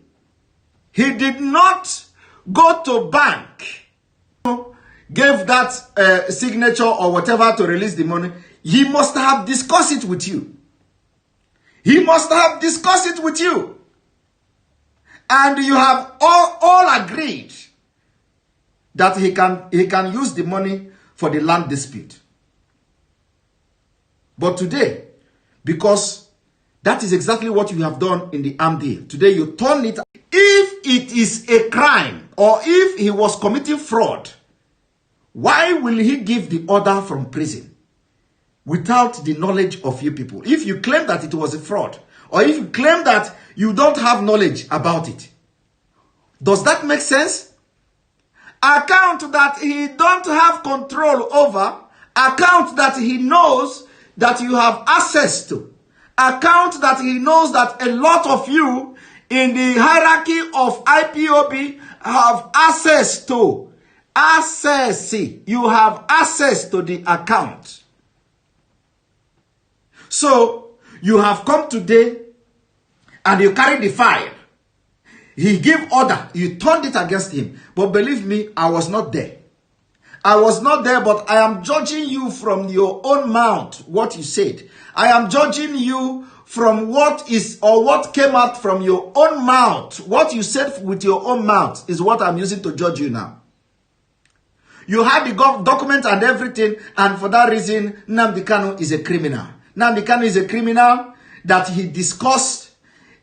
He did not go to bank, gave that signature or whatever to release the money. He must have discussed it with you. He must have discussed it with you. And you have all agreed that he can use the money for the land dispute. But today, because that is exactly what you have done in the arm deal, today you turn it. If it is a crime or if he was committing fraud, why will he give the order from prison without the knowledge of you people? If you claim that it was a fraud, or if you claim that you don't have knowledge about it, does that make sense? Account that he don't have control over, account that he knows that you have access to, account that he knows that a lot of you in the hierarchy of IPOB have access to. You have access to the account. So, you have come today and you carry the file. He gave order. You turned it against him. But believe me, I was not there. I was not there, but I am judging you from your own mouth, what you said. I am judging you from what came out from your own mouth. What you said with your own mouth is what I'm using to judge you now. You have the document and everything, and for that reason, Nnamdi Kanu is a criminal. Nnamdi Kanu is a criminal that he discussed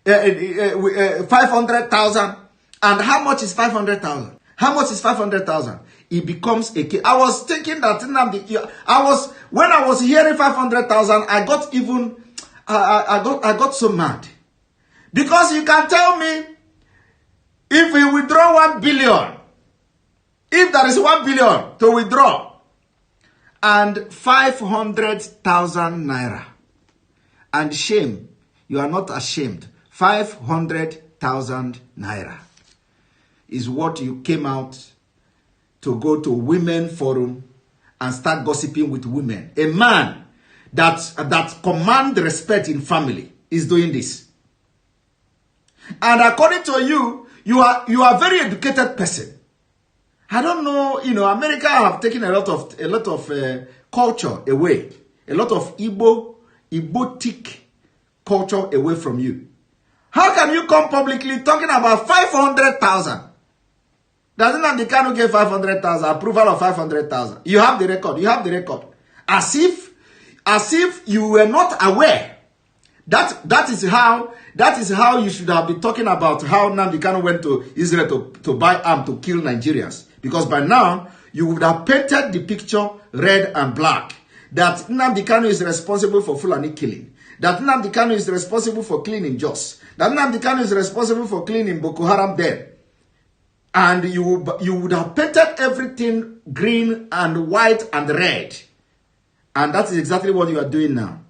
500,000. And how much is 500,000? How much is 500,000? It becomes a case. I was thinking that when I was hearing 500,000, I got even I got so mad. Because you can tell me if we withdraw 1 billion, if there is 1 billion to withdraw, and 500,000 naira, and shame, you are not ashamed. 500,000 naira is what you came out to go to women forum and start gossiping with women. A man that command respect in family is doing this. And according to you, you are a very educated person. I don't know, America have taken a lot of culture away, a lot of Igbotic culture away from you. How can you come publicly talking about 500,000? Doesn't Nnamdi Kanu give 500,000, approval of 500,000? You have the record. You have the record. As if you were not aware. That is how you should have been talking about how Nnamdi Kanu went to Israel to buy arms to kill Nigerians. Because by now, you would have painted the picture red and black. That Nnamdi Kanu is responsible for Fulani killing. That Nnamdi Kanu is responsible for cleaning Jos. That Nnamdi Kanu is responsible for cleaning Boko Haram then. And you would have painted everything green and white and red. And that is exactly what you are doing now.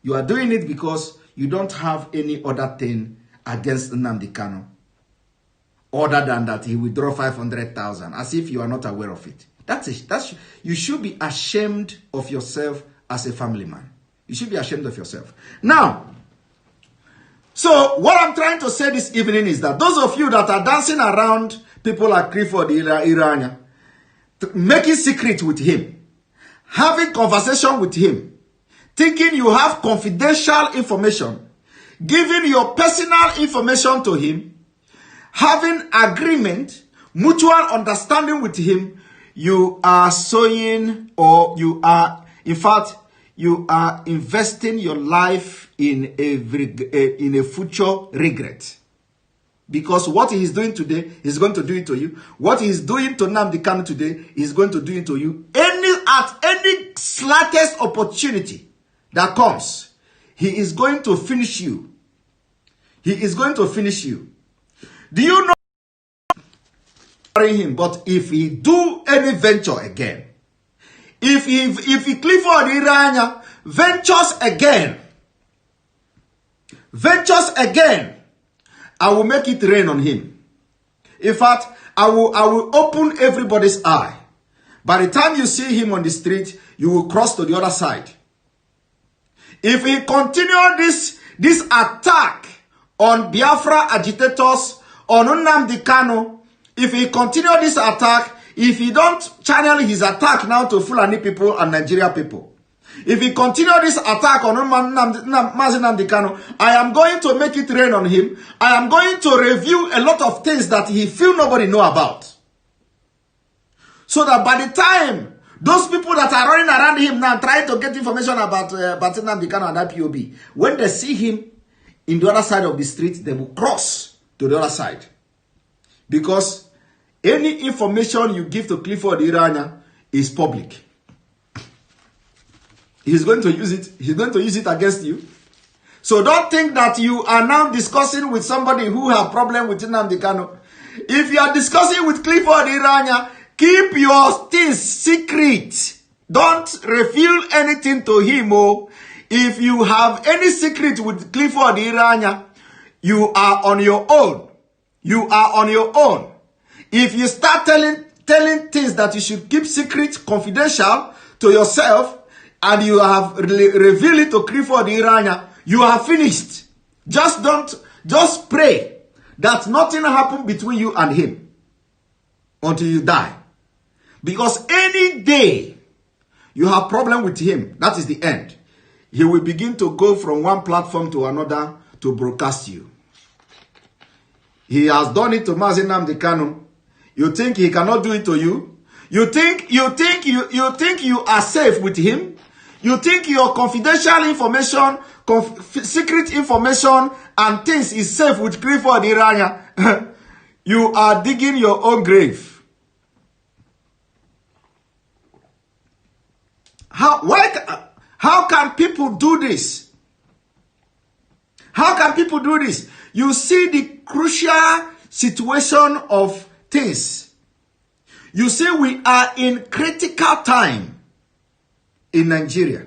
You are doing it because you don't have any other thing against Nnamdi Kanu other than that he withdraw 500,000, as if you are not aware of it. You should be ashamed of yourself as a family man. You should be ashamed of yourself. Now, so what I'm trying to say this evening is that those of you that are dancing around people like Clifford Irania, making secret with him, having conversation with him, thinking you have confidential information, giving your personal information to him, having agreement, mutual understanding with him, you are sowing, or you are, in fact, you are investing your life in a future regret. Because what he is doing today, he's going to do it to you. What he is doing to Nnamdi Kanu today, he's going to do it to you. At any slightest opportunity that comes, he is going to finish you. He is going to finish you. Do you know him? But if he do any venture again, if Clifford Irania ventures again, I will make it rain on him. In fact, I will open everybody's eye. By the time you see him on the street, you will cross to the other side. If he continue this attack on Biafra agitators, on Nnamdi Kanu, if he continue this attack, if he don't channel his attack now to Fulani people and Nigeria people, if he continue this attack on Nnamdi Kanu, I am going to make it rain on him. I am going to review a lot of things that he feel nobody know about. So that by the time those people that are running around him now trying to get information about Nnamdi Kanu and IPOB, when they see him in the other side of the street, they will cross to the other side. Because any information you give to Clifford Iranya is public. He's going to use it. He's going to use it against you. So don't think that you are now discussing with somebody who have problem with Nnamdi Kanu. If you are discussing with Clifford Iranya, keep your things secret. Don't reveal anything to him. Oh. If you have any secret with Clifford Iranya, you are on your own. You are on your own. If you start telling things that you should keep secret, confidential to yourself, and you have revealed it to Clifford Iranya, you are finished. Just pray that nothing happen between you and him until you die. Because any day you have problem with him, that is the end. He will begin to go from one platform to another to broadcast you. He has done it to Nnamdi Kanu. You think he cannot do it to you? You think you are safe with him? You think your confidential information, secret information and things is safe with Clifford Iranya? You are digging your own grave. How can people do this? How can people do this? You see the crucial situation of things. You see we are in critical time in Nigeria.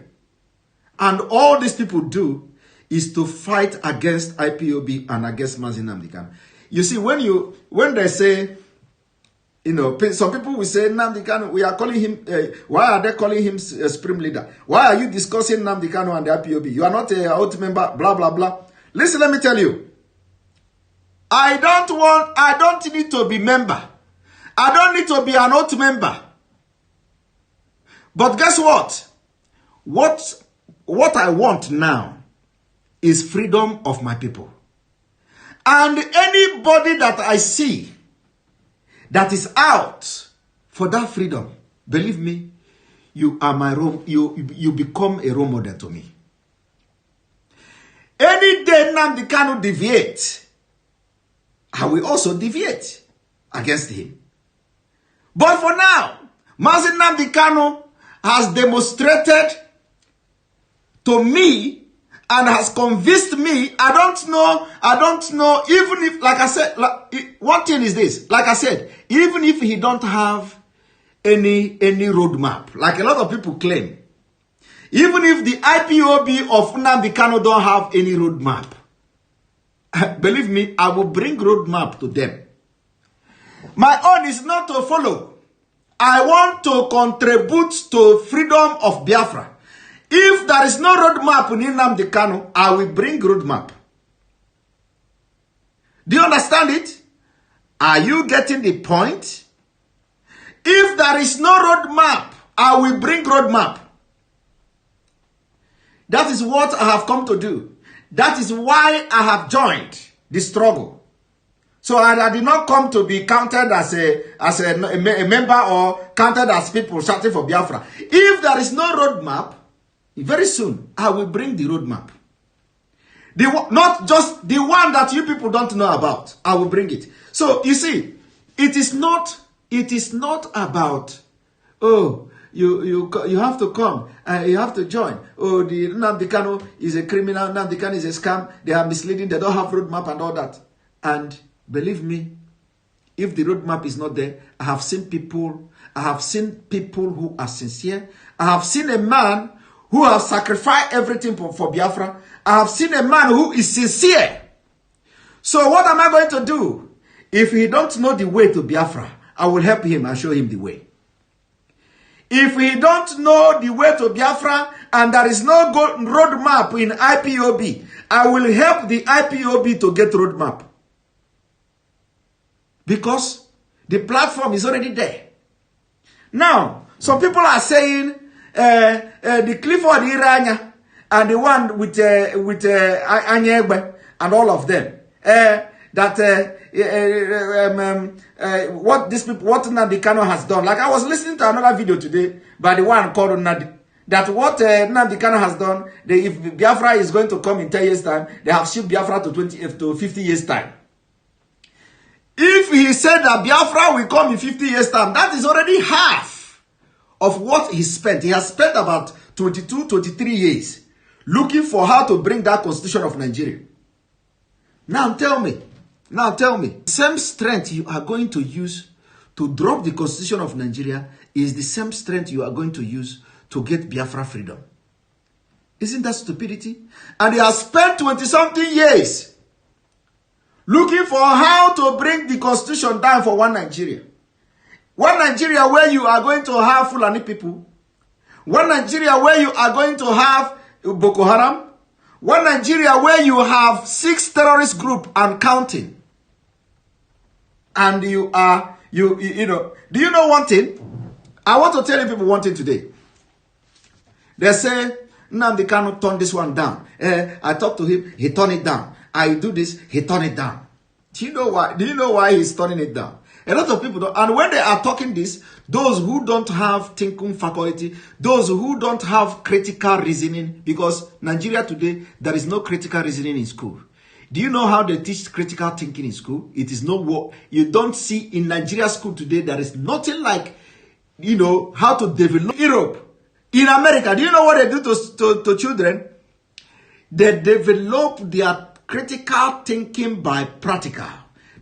And all these people do is to fight against IPOB and against Nnamdi Kanu. You see, when they say, you know, some people will say, Nnamdi Kanu, we are calling him, why are they calling him Supreme Leader? Why are you discussing Nnamdi Kanu and the IPOB? You are not a out member, blah, blah, blah. Listen, let me tell you. I don't need to be member. I don't need to be an out member. But guess what? What I want now is freedom of my people. And anybody that I see that is out for that freedom, believe me, you are my role. You become a role model to me. Any day Nnamdi Kanu deviate, I will also deviate against him. But for now, Nnamdi Kanu has demonstrated to me and has convinced me. I don't know, even if, like I said, one thing is this, like I said, even if he don't have any roadmap, like a lot of people claim, even if the IPOB of Nnamdi Kanu don't have any roadmap, believe me, I will bring roadmap to them. My own is not to follow. I want to contribute to freedom of Biafra. If there is no roadmap in Nnamdi Kanu, I will bring roadmap. Do you understand it? Are you getting the point? If there is no roadmap, I will bring roadmap. That is what I have come to do. That is why I have joined the struggle. So I did not come to be counted as a member or counted as people shouting for Biafra. If there is no roadmap, very soon I will bring the roadmap. Not just the one that you people don't know about. I will bring it. So you see, it is not about, oh, you have to come, you have to join. Oh, the Nnamdi Kanu is a criminal, Nnamdi Kanu is a scam, they are misleading, they don't have roadmap and all that. And believe me, if the roadmap is not there, I have seen people who are sincere. I have seen a man who has sacrificed everything for Biafra. I have seen a man who is sincere. So what am I going to do? If he don't know the way to Biafra, I will help him and show him the way. If we don't know the way to Biafra and there is no roadmap in IPOB, I will help the IPOB to get roadmap. Because the platform is already there. Now, some people are saying the Clifford Iranya and the one with Anyegbe and all of them, what these people, what Nnamdi Kanu has done. Like I was listening to another video today by the one called Nnamdi, that what Nnamdi Kanu has done, if Biafra is going to come in 10 years' time, they have shipped Biafra to 50 years' time. If he said that Biafra will come in 50 years' time, that is already half of what he spent. He has spent about 22, 23 years looking for how to bring that constitution of Nigeria. Now tell me, the same strength you are going to use to drop the constitution of Nigeria is the same strength you are going to use to get Biafra freedom. Isn't that stupidity? And he has spent 20-something years looking for how to bring the constitution down for one Nigeria. One Nigeria where you are going to have Fulani people. One Nigeria where you are going to have Boko Haram. One Nigeria where you have 6 terrorist groups and counting. And you know, do you know one thing? I want to tell you people one thing today. They say, Nnamdi Kanu turn this one down. I talk to him, he turn it down. I do this, he turn it down. Do you know why? Do you know why he's turning it down? A lot of people don't. And when they are talking this, those who don't have thinking faculty, those who don't have critical reasoning, because Nigeria today, there is no critical reasoning in school. Do you know how they teach critical thinking in school? It is no work. You don't see in Nigeria school today, there is nothing like, you know, how to develop Europe. In America, do you know what they do to children? They develop their critical thinking by practical.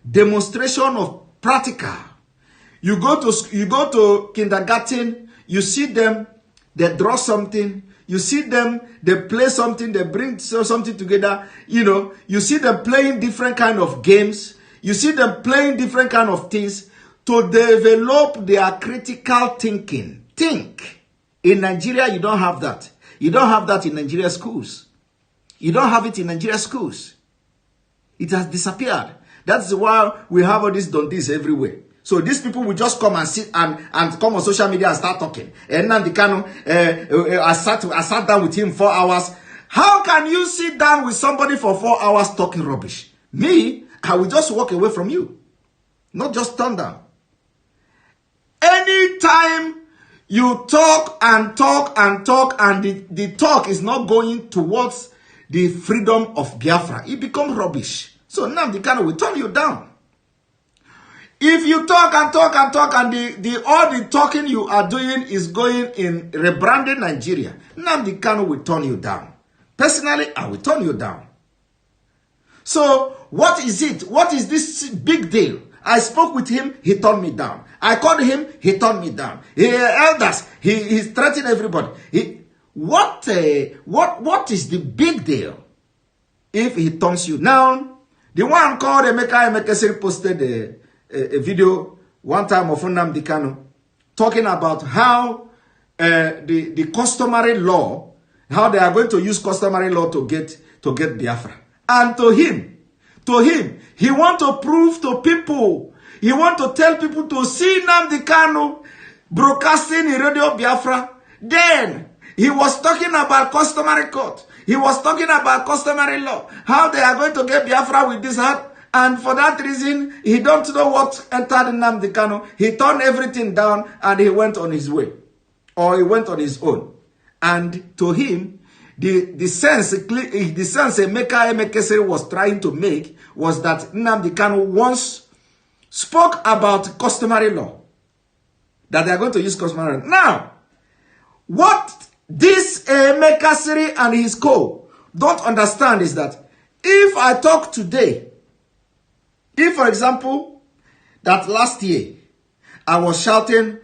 Demonstration of practical. You go to kindergarten, you see them, they draw something, you see them, they play something, they bring something together, you know, you see them playing different kind of games, you see them playing different kind of things to develop their critical thinking. Think. In Nigeria, you don't have that. You don't have that in Nigeria schools. You don't have it in Nigeria schools. It has disappeared. That's why we have all these don'ts everywhere. So these people will just come and sit and come on social media and start talking. And Nnamdi Kanu, I sat down with him 4 hours. How can you sit down with somebody for 4 hours talking rubbish? Me, I will just walk away from you. Not just turn down. Anytime you talk and talk and talk and the talk is not going towards the freedom of Biafra, it becomes rubbish. So Nnamdi Kanu will turn you down. If you talk and talk and talk and all the talking you are doing is going in rebranding Nigeria, Nnamdi Kanu will turn you down. Personally, I will turn you down. So what is it? What is this big deal? I spoke with him, he turned me down. I called him, he turned me down. Elders, he's threatening everybody. What is the big deal if he turns you down? The one called Emeka posted a video one time of Nnamdi Kanu talking about how the customary law, how they are going to use customary law to get Biafra. And to him, he want to prove to people, he want to tell people to see Nnamdi Kanu broadcasting in Radio Biafra. Then he was talking about customary court. He was talking about customary law. How they are going to get Biafra with this heart. And for that reason, he don't know what entered Nnamdi Kanu. He turned everything down and he went on his way. Or he went on his own. And to him, the sense Emeka was trying to make was that Nnamdi Kanu once spoke about customary law. That they are going to use customary law. Now, what this Emeka and his co don't understand is that if I talk today, if for example, that last year, I was shouting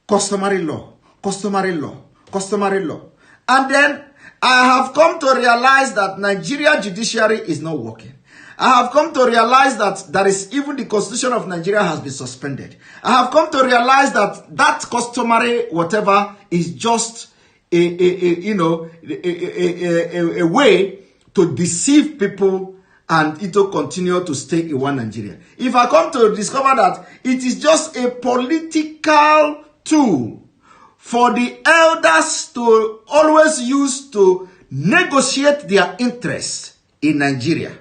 customary law, customary law, customary law. And then I have come to realize that Nigeria judiciary is not working. I have come to realize that even the constitution of Nigeria has been suspended. I have come to realize that customary whatever is just a way to deceive people and it will continue to stay in one Nigeria. If I come to discover that it is just a political tool for the elders to always use to negotiate their interests in Nigeria.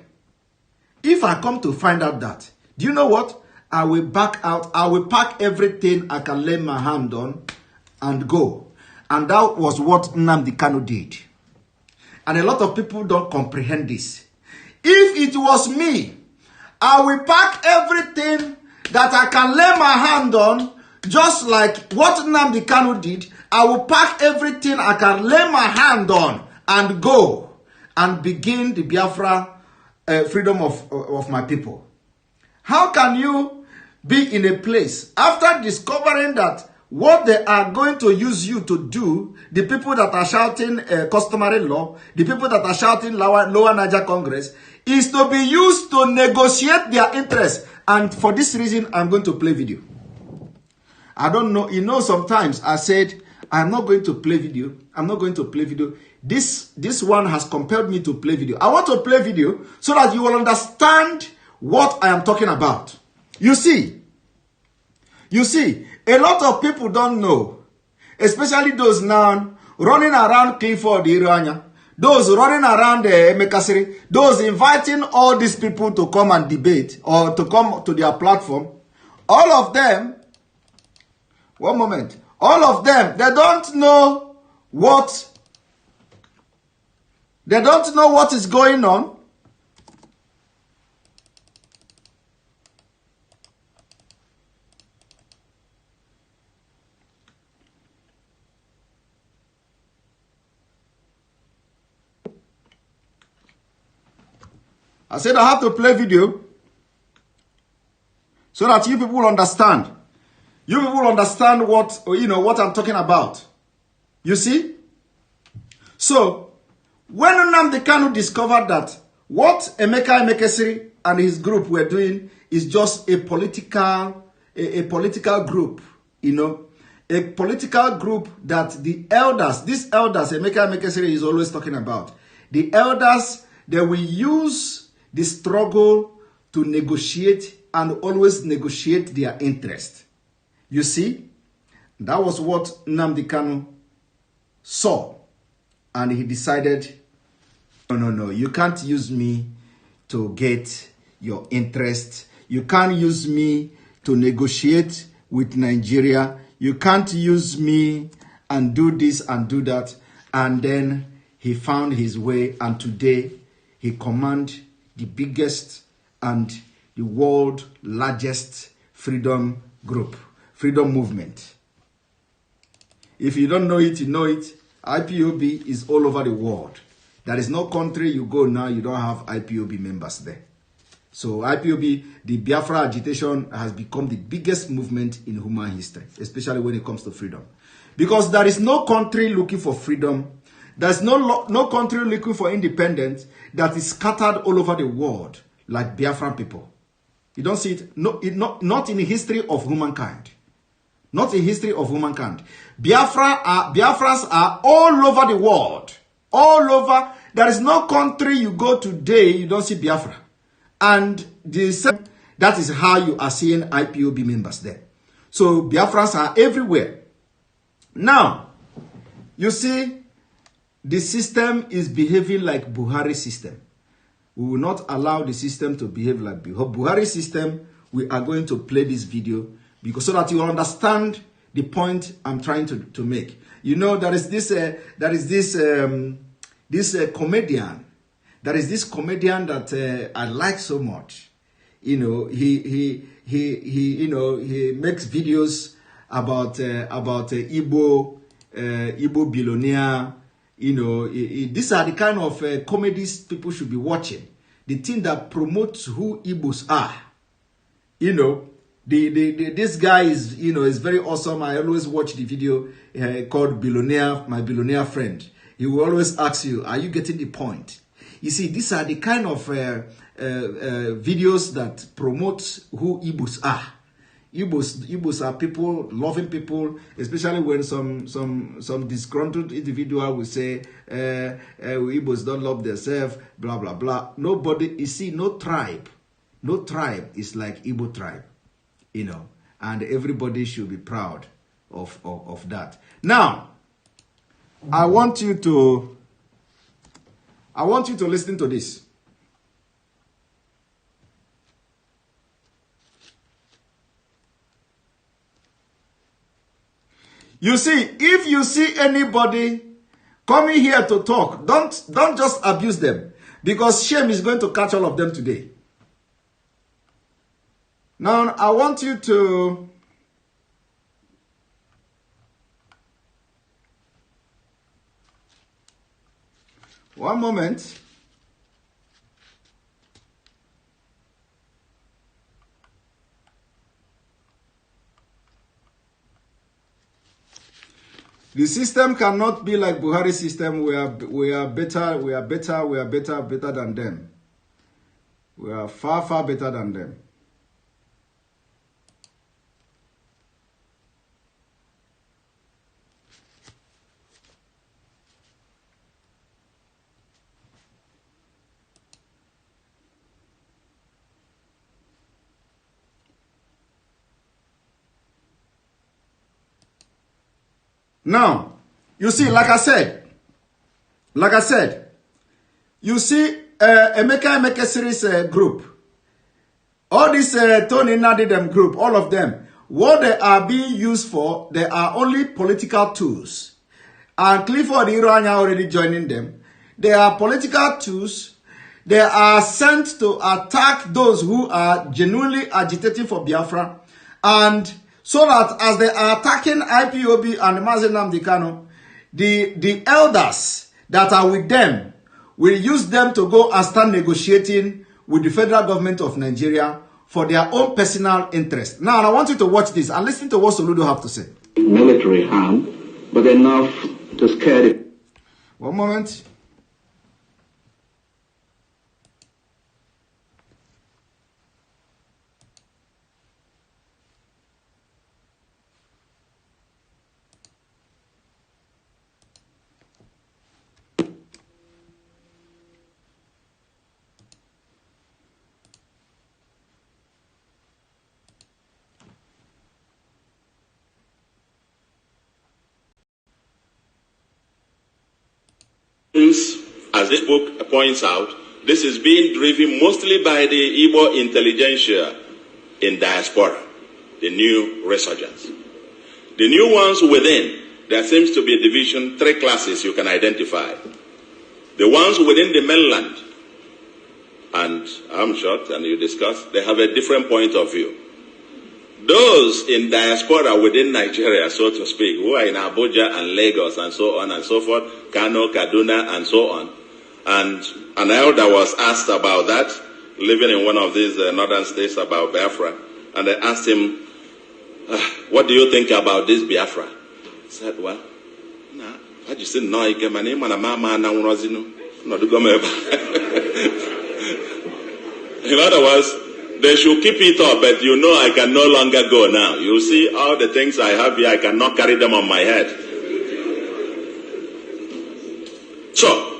If I come to find out that, do you know what? I will back out. I will pack everything I can lay my hand on and go. And that was what Nnamdi Kanu did. And a lot of people don't comprehend this. If it was me, I will pack everything that I can lay my hand on, just like what Nnamdi Kanu did. I will pack everything I can lay my hand on and go and begin the Biafra freedom of my people. How can you be in a place after discovering that what they are going to use you to do, the people that are shouting customary law, the people that are shouting lower Niger Congress, is to be used to negotiate their interests. And for this reason, I'm going to play video. I don't know. You know, sometimes I said, I'm not going to play video. I'm not going to play video. This one has compelled me to play video. I want to play video so that you will understand what I am talking about. You see, a lot of people don't know, especially those now running around Clifford Iranya, those running around Emekasiri, those inviting all these people to come and debate or to come to their platform. All of them, one moment, all of them, they don't know what is going on. I said I have to play video so that you people understand. You people understand what I'm talking about. You see? So, when Nnamdi Kanu discovered that what Emeka Emekesiri and his group were doing is just a political group, a political group that these elders, Emeka Emekesiri is always talking about. The elders, they will use the struggle to negotiate and always negotiate their interest. You see, that was what Nnamdi Kanu saw. And he decided, no, you can't use me to get your interest. You can't use me to negotiate with Nigeria. You can't use me and do this and do that. And then he found his way, and today he commands the biggest and the world largest freedom group, freedom movement. If you don't know it, you know it. IPOB is all over the world. There is no country you go now, you don't have IPOB members there. So IPOB, the Biafra agitation has become the biggest movement in human history, especially when it comes to freedom. Because there is no country looking for freedom. There's no country looking for independence that is scattered all over the world like Biafran people. You don't see it, not in the history of humankind. Not in history of humankind. Biafrans are all over the world. All over. There is no country you go today, you don't see Biafra. And that is how you are seeing IPOB members there. So Biafrans are everywhere. Now, you see, the system is behaving like Buhari's system. We will not allow the system to behave like Buhari's system. We are going to play this video because so that you will understand the point I'm trying to make. You know, there is this comedian. There is this comedian that I like so much. You know, he makes videos about Igbo billionaire. You know, these are the kind of comedies people should be watching. The thing that promotes who Igbos are. You know, this guy is, is very awesome. I always watch the video called Billionaire, My Billionaire Friend. He will always ask you, are you getting the point? You see, these are the kind of videos that promote who Igbos are. Igbos are people, loving people, especially when some disgruntled individual will say, Igbos don't love themselves, blah, blah, blah. Nobody, you see, no tribe is like Igbo tribe, you know, and everybody should be proud of that. Now, I want you to listen to this. You see, if you see anybody coming here to talk, don't just abuse them, because shame is going to catch all of them today. Now, I want you to one moment. The system cannot be like Buhari's system. We are better than them. We are far better than them. Now, you see, like I said, you see, Emeka series group, all this Tony Nadidem group, all of them, what they are being used for, they are only political tools. And Clifford Iranya already joining them. They are political tools. They are sent to attack those who are genuinely agitating for Biafra, and so that as they are attacking IPOB and Mazi Nnamdi Kanu, the elders that are with them will use them to go and start negotiating with the federal government of Nigeria for their own personal interest. Now, I want you to watch this and listen to what Soludo have to say. Military harm, but enough to scare it. One moment. As this book points out, this is being driven mostly by the Igbo intelligentsia in diaspora, the new resurgence. The new ones within, there seems to be a division, 3 classes you can identify. The ones within the mainland, and I'm short and you discuss, they have a different point of view. Those in diaspora within Nigeria, so to speak, who are in Abuja and Lagos and so on and so forth, Kano, Kaduna and so on. And an elder was asked about that, living in one of these northern states, about Biafra. And they asked him, what do you think about this Biafra? He said, well, I just didn't know. In other words, they should keep it up, but you know I can no longer go now. You see, all the things I have here, I cannot carry them on my head. So,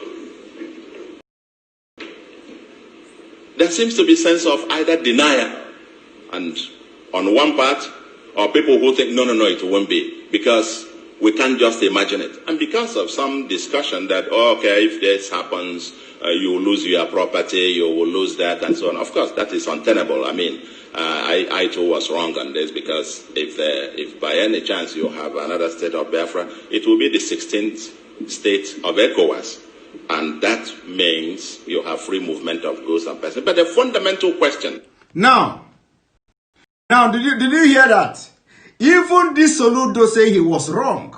there seems to be a sense of either denial, and on one part, or people who think, no, it won't be, because we can't just imagine it. And because of some discussion that, okay, if this happens, you will lose your property, you will lose that, and so on. Of course, that is untenable. I mean, I too was wrong on this, because if by any chance you have another state of Biafra, it will be the 16th state of ECOWAS. And that means you have free movement of goods and persons. But the fundamental question. Now, did you hear that? Even this Soludo say he was wrong.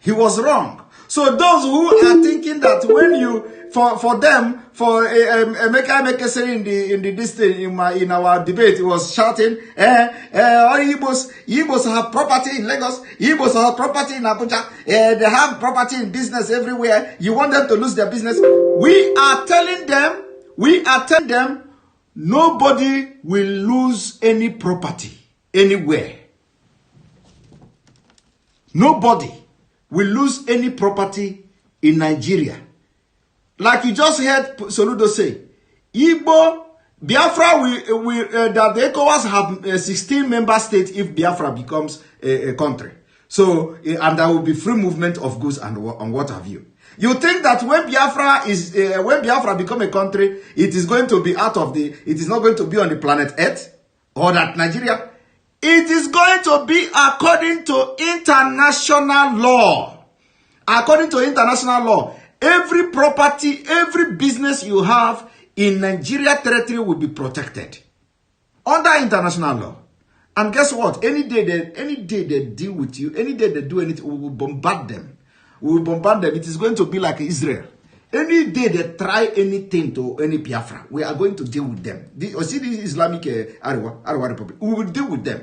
He was wrong. So those who are thinking that when you, for them, Emeka say in our debate, he was shouting, all Igbos have property in Lagos, Igbos have property in Abuja, they have property in business everywhere. You want them to lose their business. We are telling them, nobody will lose any property anywhere. Nobody will lose any property in Nigeria. Like you just heard Soludo say, Igbo, Biafra that the ECOWAS have 16 member states if Biafra becomes a country. So, and there will be free movement of goods and what have you. You think that when Biafra become a country, it is going to be it is not going to be on the planet Earth, or that Nigeria, it is going to be according to international law. According to international law, every property, every business you have in Nigeria territory will be protected under international law. And guess what? Any day they deal with you, any day they do anything, we will bombard them. We will bombard them. It is going to be like Israel. Any day they try anything to any Biafra, we are going to deal with them. The Islamic Arawa Republic, we will deal with them.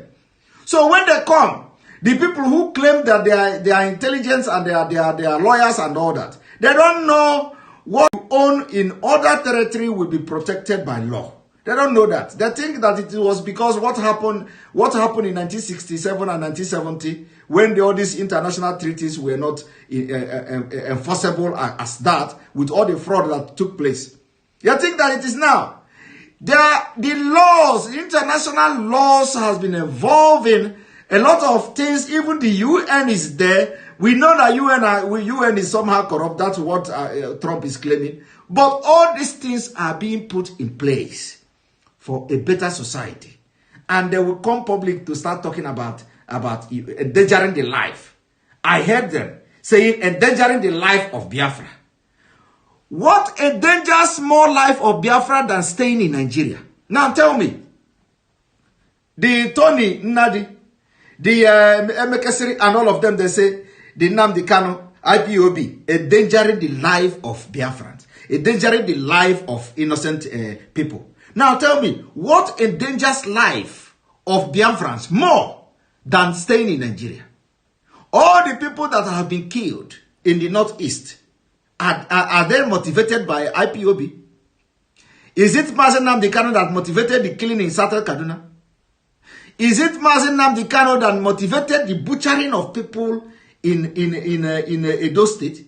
So when they come, the people who claim that they are intelligence and they are lawyers and all that, they don't know what you own in other territory will be protected by law. They don't know that. They think that it was because what happened in 1967 and 1970 when all these international treaties were not enforceable as that, with all the fraud that took place. They think that it is now. The laws, international laws has been evolving a lot of things. Even the UN is there. We know that UN is somehow corrupt. That's what Trump is claiming. But all these things are being put in place for a better society. And they will come public to start talking about endangering the life. I heard them saying endangering the life of Biafra. What endangers more life of Biafra than staying in Nigeria? Now tell me. The Tony Nnadi, the Emekesiri and all of them, they say, the Nnamdi Kanu, IPOB, endangering the life of Biafrans, endangering the life of innocent people. Now tell me, what endangers life of Biafrans more than staying in Nigeria? All the people that have been killed in the Northeast, are they motivated by IPOB? Is it Mazen Nnamdi Kanu that motivated the killing in Southern Kaduna? Is it Mazen Nnamdi Kanu that motivated the butchering of people in Edo State?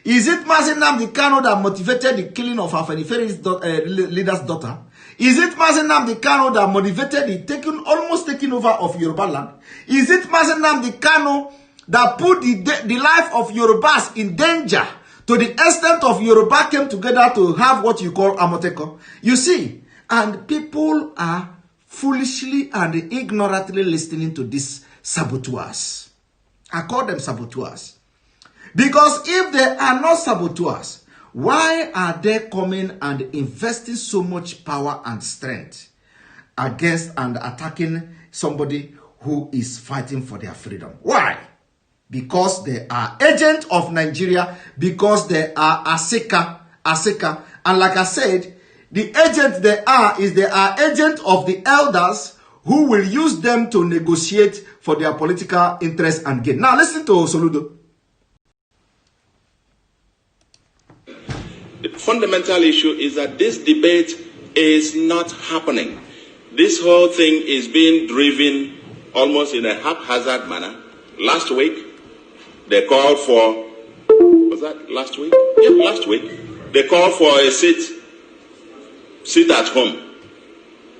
Is it Mazen Nnamdi Kanu that motivated the killing of Afeniferi's leader's daughter? Is it Mazen Nnamdi Kanu that motivated the almost taking over of Yoruba land? Is it Mazen Nnamdi Kanu that put the life of Yorubas in danger to the extent of Yoruba came together to have what you call Amoteko? You see, and people are foolishly and ignorantly listening to these saboteurs. I call them saboteurs. Because if they are not saboteurs, why are they coming and investing so much power and strength against and attacking somebody who is fighting for their freedom? Why? Because they are agents of Nigeria, because they are Aseka. And like I said, the agent they are agents of the elders who will use them to negotiate for their political interest and gain. Now listen to Soludo. The fundamental issue is that this debate is not happening. This whole thing is being driven almost in a haphazard manner. Last week, they called for, was that last week? Yeah, last week. They called for a sit at home.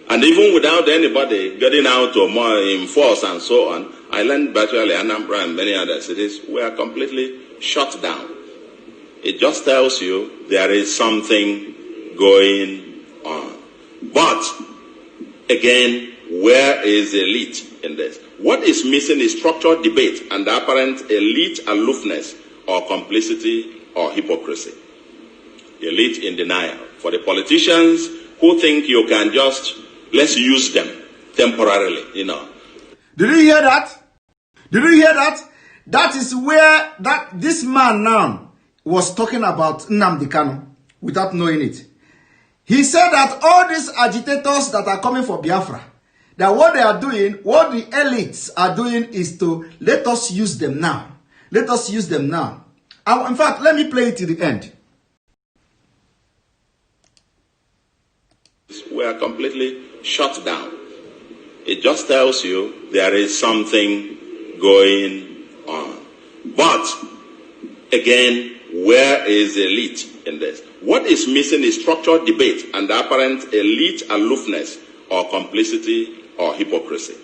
And even without anybody getting out or more in force and so on, I learned virtually Anambra and many other cities were completely shut down. It just tells you there is something going on. But, again, where is the elite in this? What is missing is structured debate and the apparent elite aloofness or complicity or hypocrisy. Elite in denial. For the politicians who think you can just, let's use them temporarily, you know. Did you hear that? Did you hear that? That is where this man now was talking about Nnamdi Kanu without knowing it. He said that all these agitators that are coming for Biafra, that what they are doing, what the elites are doing is to let us use them now. Let us use them now. And in fact, let me play it to the end. were completely shut down. It just tells you there is something going on. But, again, where is the elite in this? What is missing is structured debate and apparent elite aloofness or complicity or hypocrisy.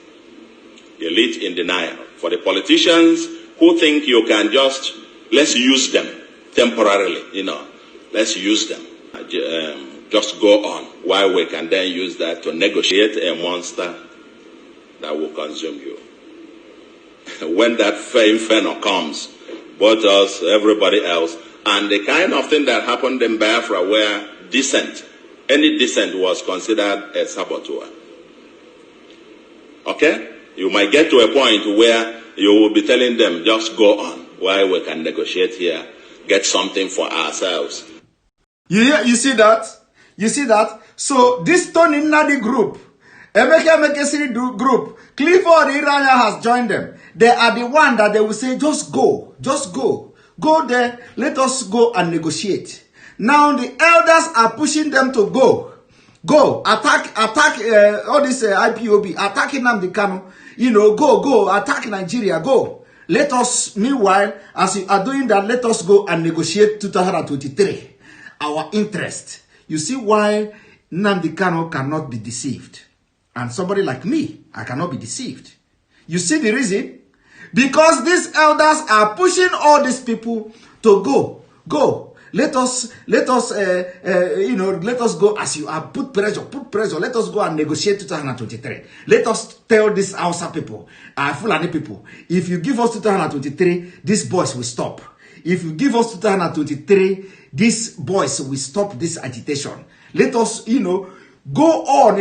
The elite in denial. For the politicians who think you can just, let's use them temporarily, let's use them. Just go on, while we can then use that to negotiate a monster that will consume you. When that inferno comes, both us, everybody else, and the kind of thing that happened in Biafra where any dissent was considered a saboteur. Okay? You might get to a point where you will be telling them, just go on, while we can negotiate here, get something for ourselves. You see that? You see that? So this Tony Nadi group, Emeka group, Clifford Iranya has joined them. They are the one that they will say, just go. Go there, let us go and negotiate. Now the elders are pushing them to go. Go, attack all this IPOB, attacking Nnamdi Kanu. Go, attack Nigeria, go. Let us, meanwhile, as you are doing that, let us go and negotiate 2023. Our interest. You see why Nnamdi Kanu cannot be deceived. And somebody like me, I cannot be deceived. You see the reason? Because these elders are pushing all these people to go. Let us go as you are. Put pressure. Let us go and negotiate 2023. Let us tell these Hausa people, Fulani people, if you give us 2023, these boys will stop. If you give us 2023, these boys will stop this agitation. Let us, go on. Go on.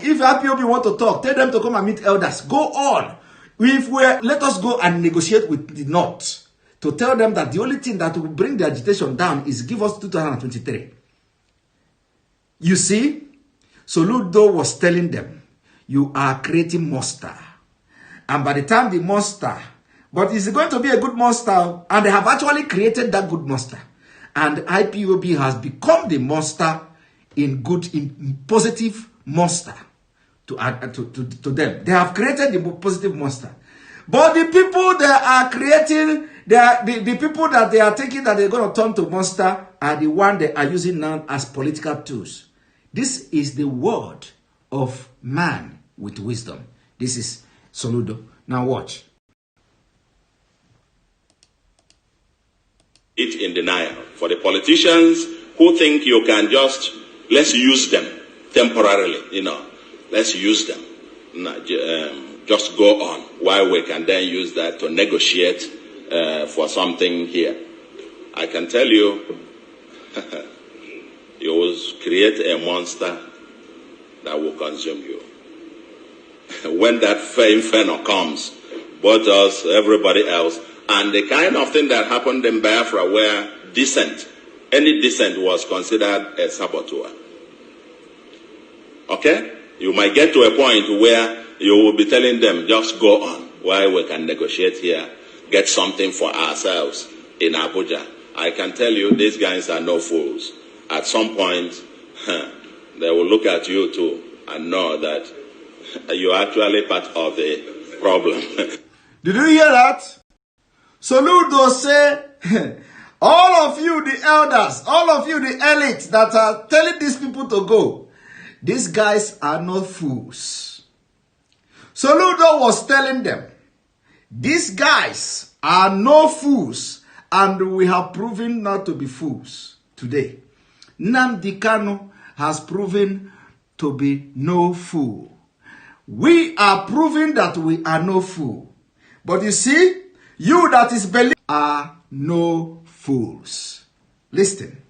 If IPOB want to talk, tell them to come and meet elders. Go on. Let us go and negotiate with the North to tell them that the only thing that will bring the agitation down is give us 2023. You see, Soludo was telling them, you are creating monster. And by the time the monster, but it's going to be a good monster, and they have actually created that good monster. And IPOB has become the monster in positive monster to them. They have created the positive monster. But the people they are creating, the people that they are taking that they're going to turn to monster are the one they are using now as political tools. This is the word of man with wisdom. This is Soludo. Now watch. It's in denial. For the politicians who think you can just, let's use them temporarily, let's use them. Just go on, while we can then use that to negotiate for something here. I can tell you, you will create a monster that will consume you. When that inferno comes, both us, everybody else, and the kind of thing that happened in Biafra where any dissent was considered a saboteur. Okay? You might get to a point where you will be telling them, just go on, while we can negotiate here, get something for ourselves in Abuja. I can tell you, these guys are no fools. At some point, they will look at you too and know that you're actually part of the problem. Did you hear that? Soludo say, all of you, the elders, all of you, the elites that are telling these people to go, these guys are not fools. Soludo was telling them, these guys are no fools, and we have proven not to be fools today. Nnamdi Kanu has proven to be no fool. We are proving that we are no fool. But you see, you that is believing are no fools. Listen.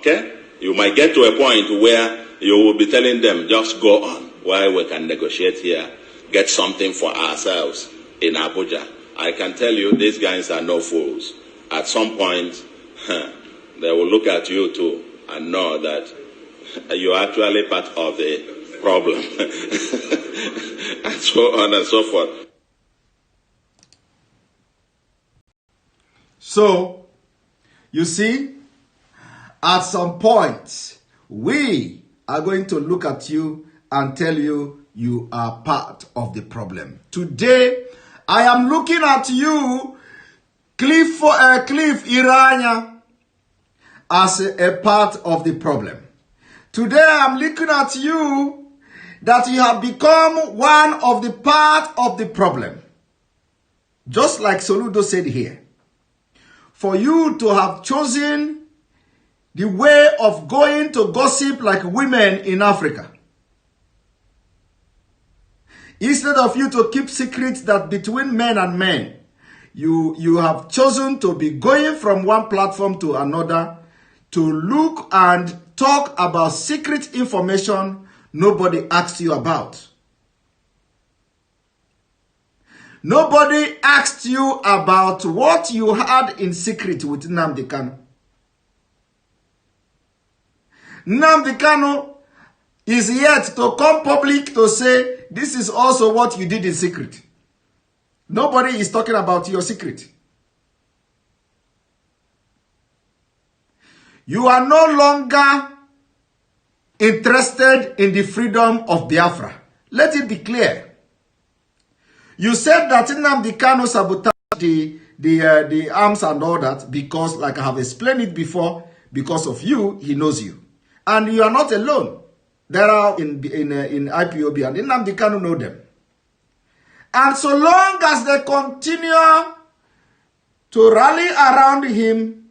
Okay? You might get to a point where you will be telling them, just go on, while we can negotiate here, get something for ourselves in Abuja. I can tell you, these guys are no fools. At some point, they will look at you too and know that you're actually part of the problem. And so on and so forth. So, You see, at some point, we are going to look at you and tell you you are part of the problem. Today, I am looking at you, Cliff Iranya, as a part of the problem. Today, I'm looking at you that you have become one of the part of the problem. Just like Soludo said here, for you to have chosen the way of going to gossip like women in Africa, instead of you to keep secrets that between men and men, you have chosen to be going from one platform to another to look and talk about secret information nobody asked you about. Nobody asked you about what you had in secret with Nnamdi Kanu. Nnamdi Kanu is yet to come public to say, this is also what you did in secret. Nobody is talking about your secret. You are no longer interested in the freedom of Biafra. Let it be clear. You said that Nnamdi Kanu sabotaged the arms and all that because, like I have explained it before, because of you, he knows you. And you are not alone. There are in IPOB and Nnamdi Kanu know them. And so long as they continue to rally around him,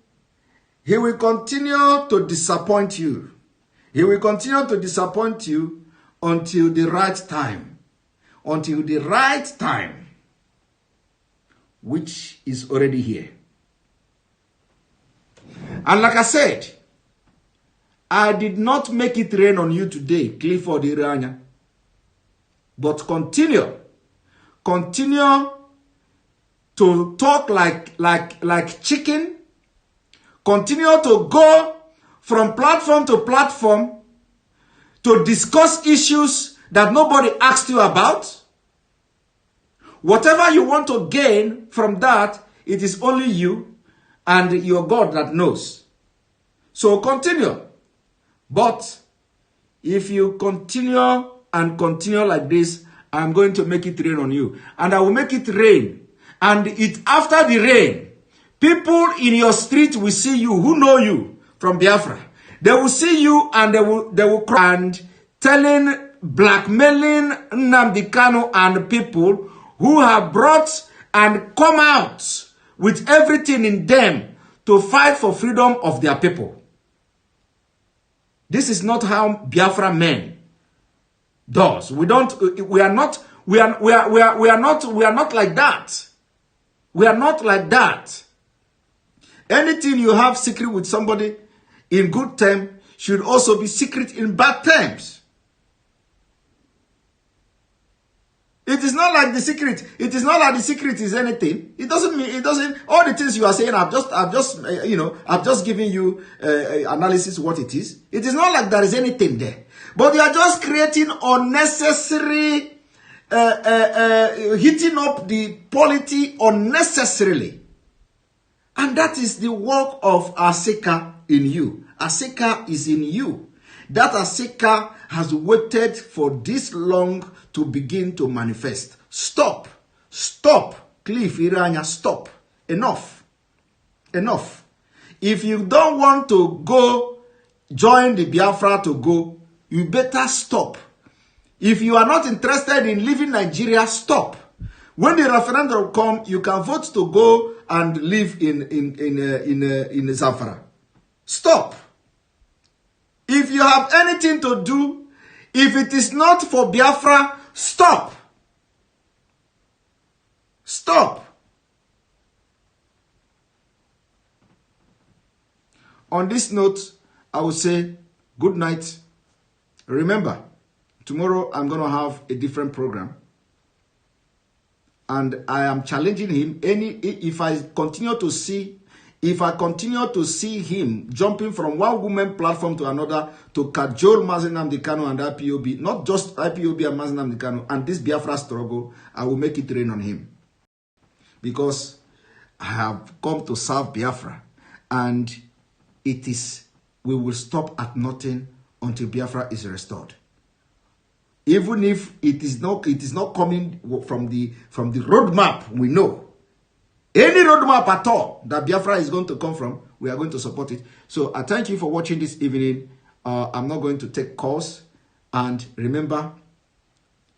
he will continue to disappoint you. He will continue to disappoint you until the right time. Until the right time, which is already here. And like I said, I did not make it rain on you today, Clifford Iranya. But continue to talk like chicken. Continue to go from platform to platform to discuss issues that nobody asked you about. Whatever you want to gain from that, it is only you and your God that knows. So continue. But if you continue like this, I'm going to make it rain on you. And I will make it rain. And after the rain, people in your street will see you who know you from Biafra. They will see you and they will cry and blackmailing Nnamdi Kanu and people who have brought and come out with everything in them to fight for freedom of their people. This is not how Biafra men does. We are not like that. We are not like that. Anything you have secret with somebody in good terms should also be secret in bad terms. It is not like the secret. It is not like the secret is anything. It doesn't mean, all the things you are saying, I've just given you analysis what it is. It is not like there is anything there. But you are just creating unnecessary, heating up the polity unnecessarily. And that is the work of Aseka in you. Aseka is in you. That Aseka has waited for this long to begin to manifest. Stop. Cliff Iranya, stop. Enough. If you don't want to go join the Biafra to go, you better stop. If you are not interested in leaving Nigeria, stop. When the referendum come, you can vote to go and live in Zamfara. Stop. If you have anything to do, if it is not for Biafra, stop. Stop. On this note, I will say good night. Remember, tomorrow I'm going to have a different program. And I am challenging him. If I continue to see him jumping from one woman platform to another to cajole Mazi Nnamdi Kanu and IPOB, not just IPOB and Mazi Nnamdi Kanu, and this Biafra struggle, I will make it rain on him. Because I have come to serve Biafra. and we will stop at nothing until Biafra is restored. Even if it is not coming from the roadmap, we know. Any roadmap at all that Biafra is going to come from, we are going to support it. So I thank you for watching this evening. I'm not going to take calls. And remember,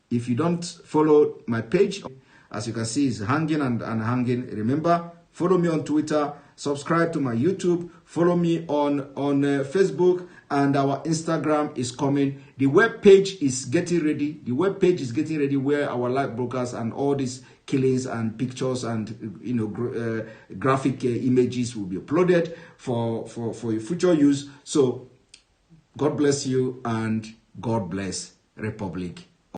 if you don't follow my page, as you can see, it's hanging and hanging. Remember, follow me on Twitter, subscribe to my YouTube, follow me on Facebook, and our Instagram is coming. The web page is getting ready. The web page is getting ready, where our live broadcasts and all these killings and pictures and graphic images will be uploaded for your future use. So God bless you, and God bless Republic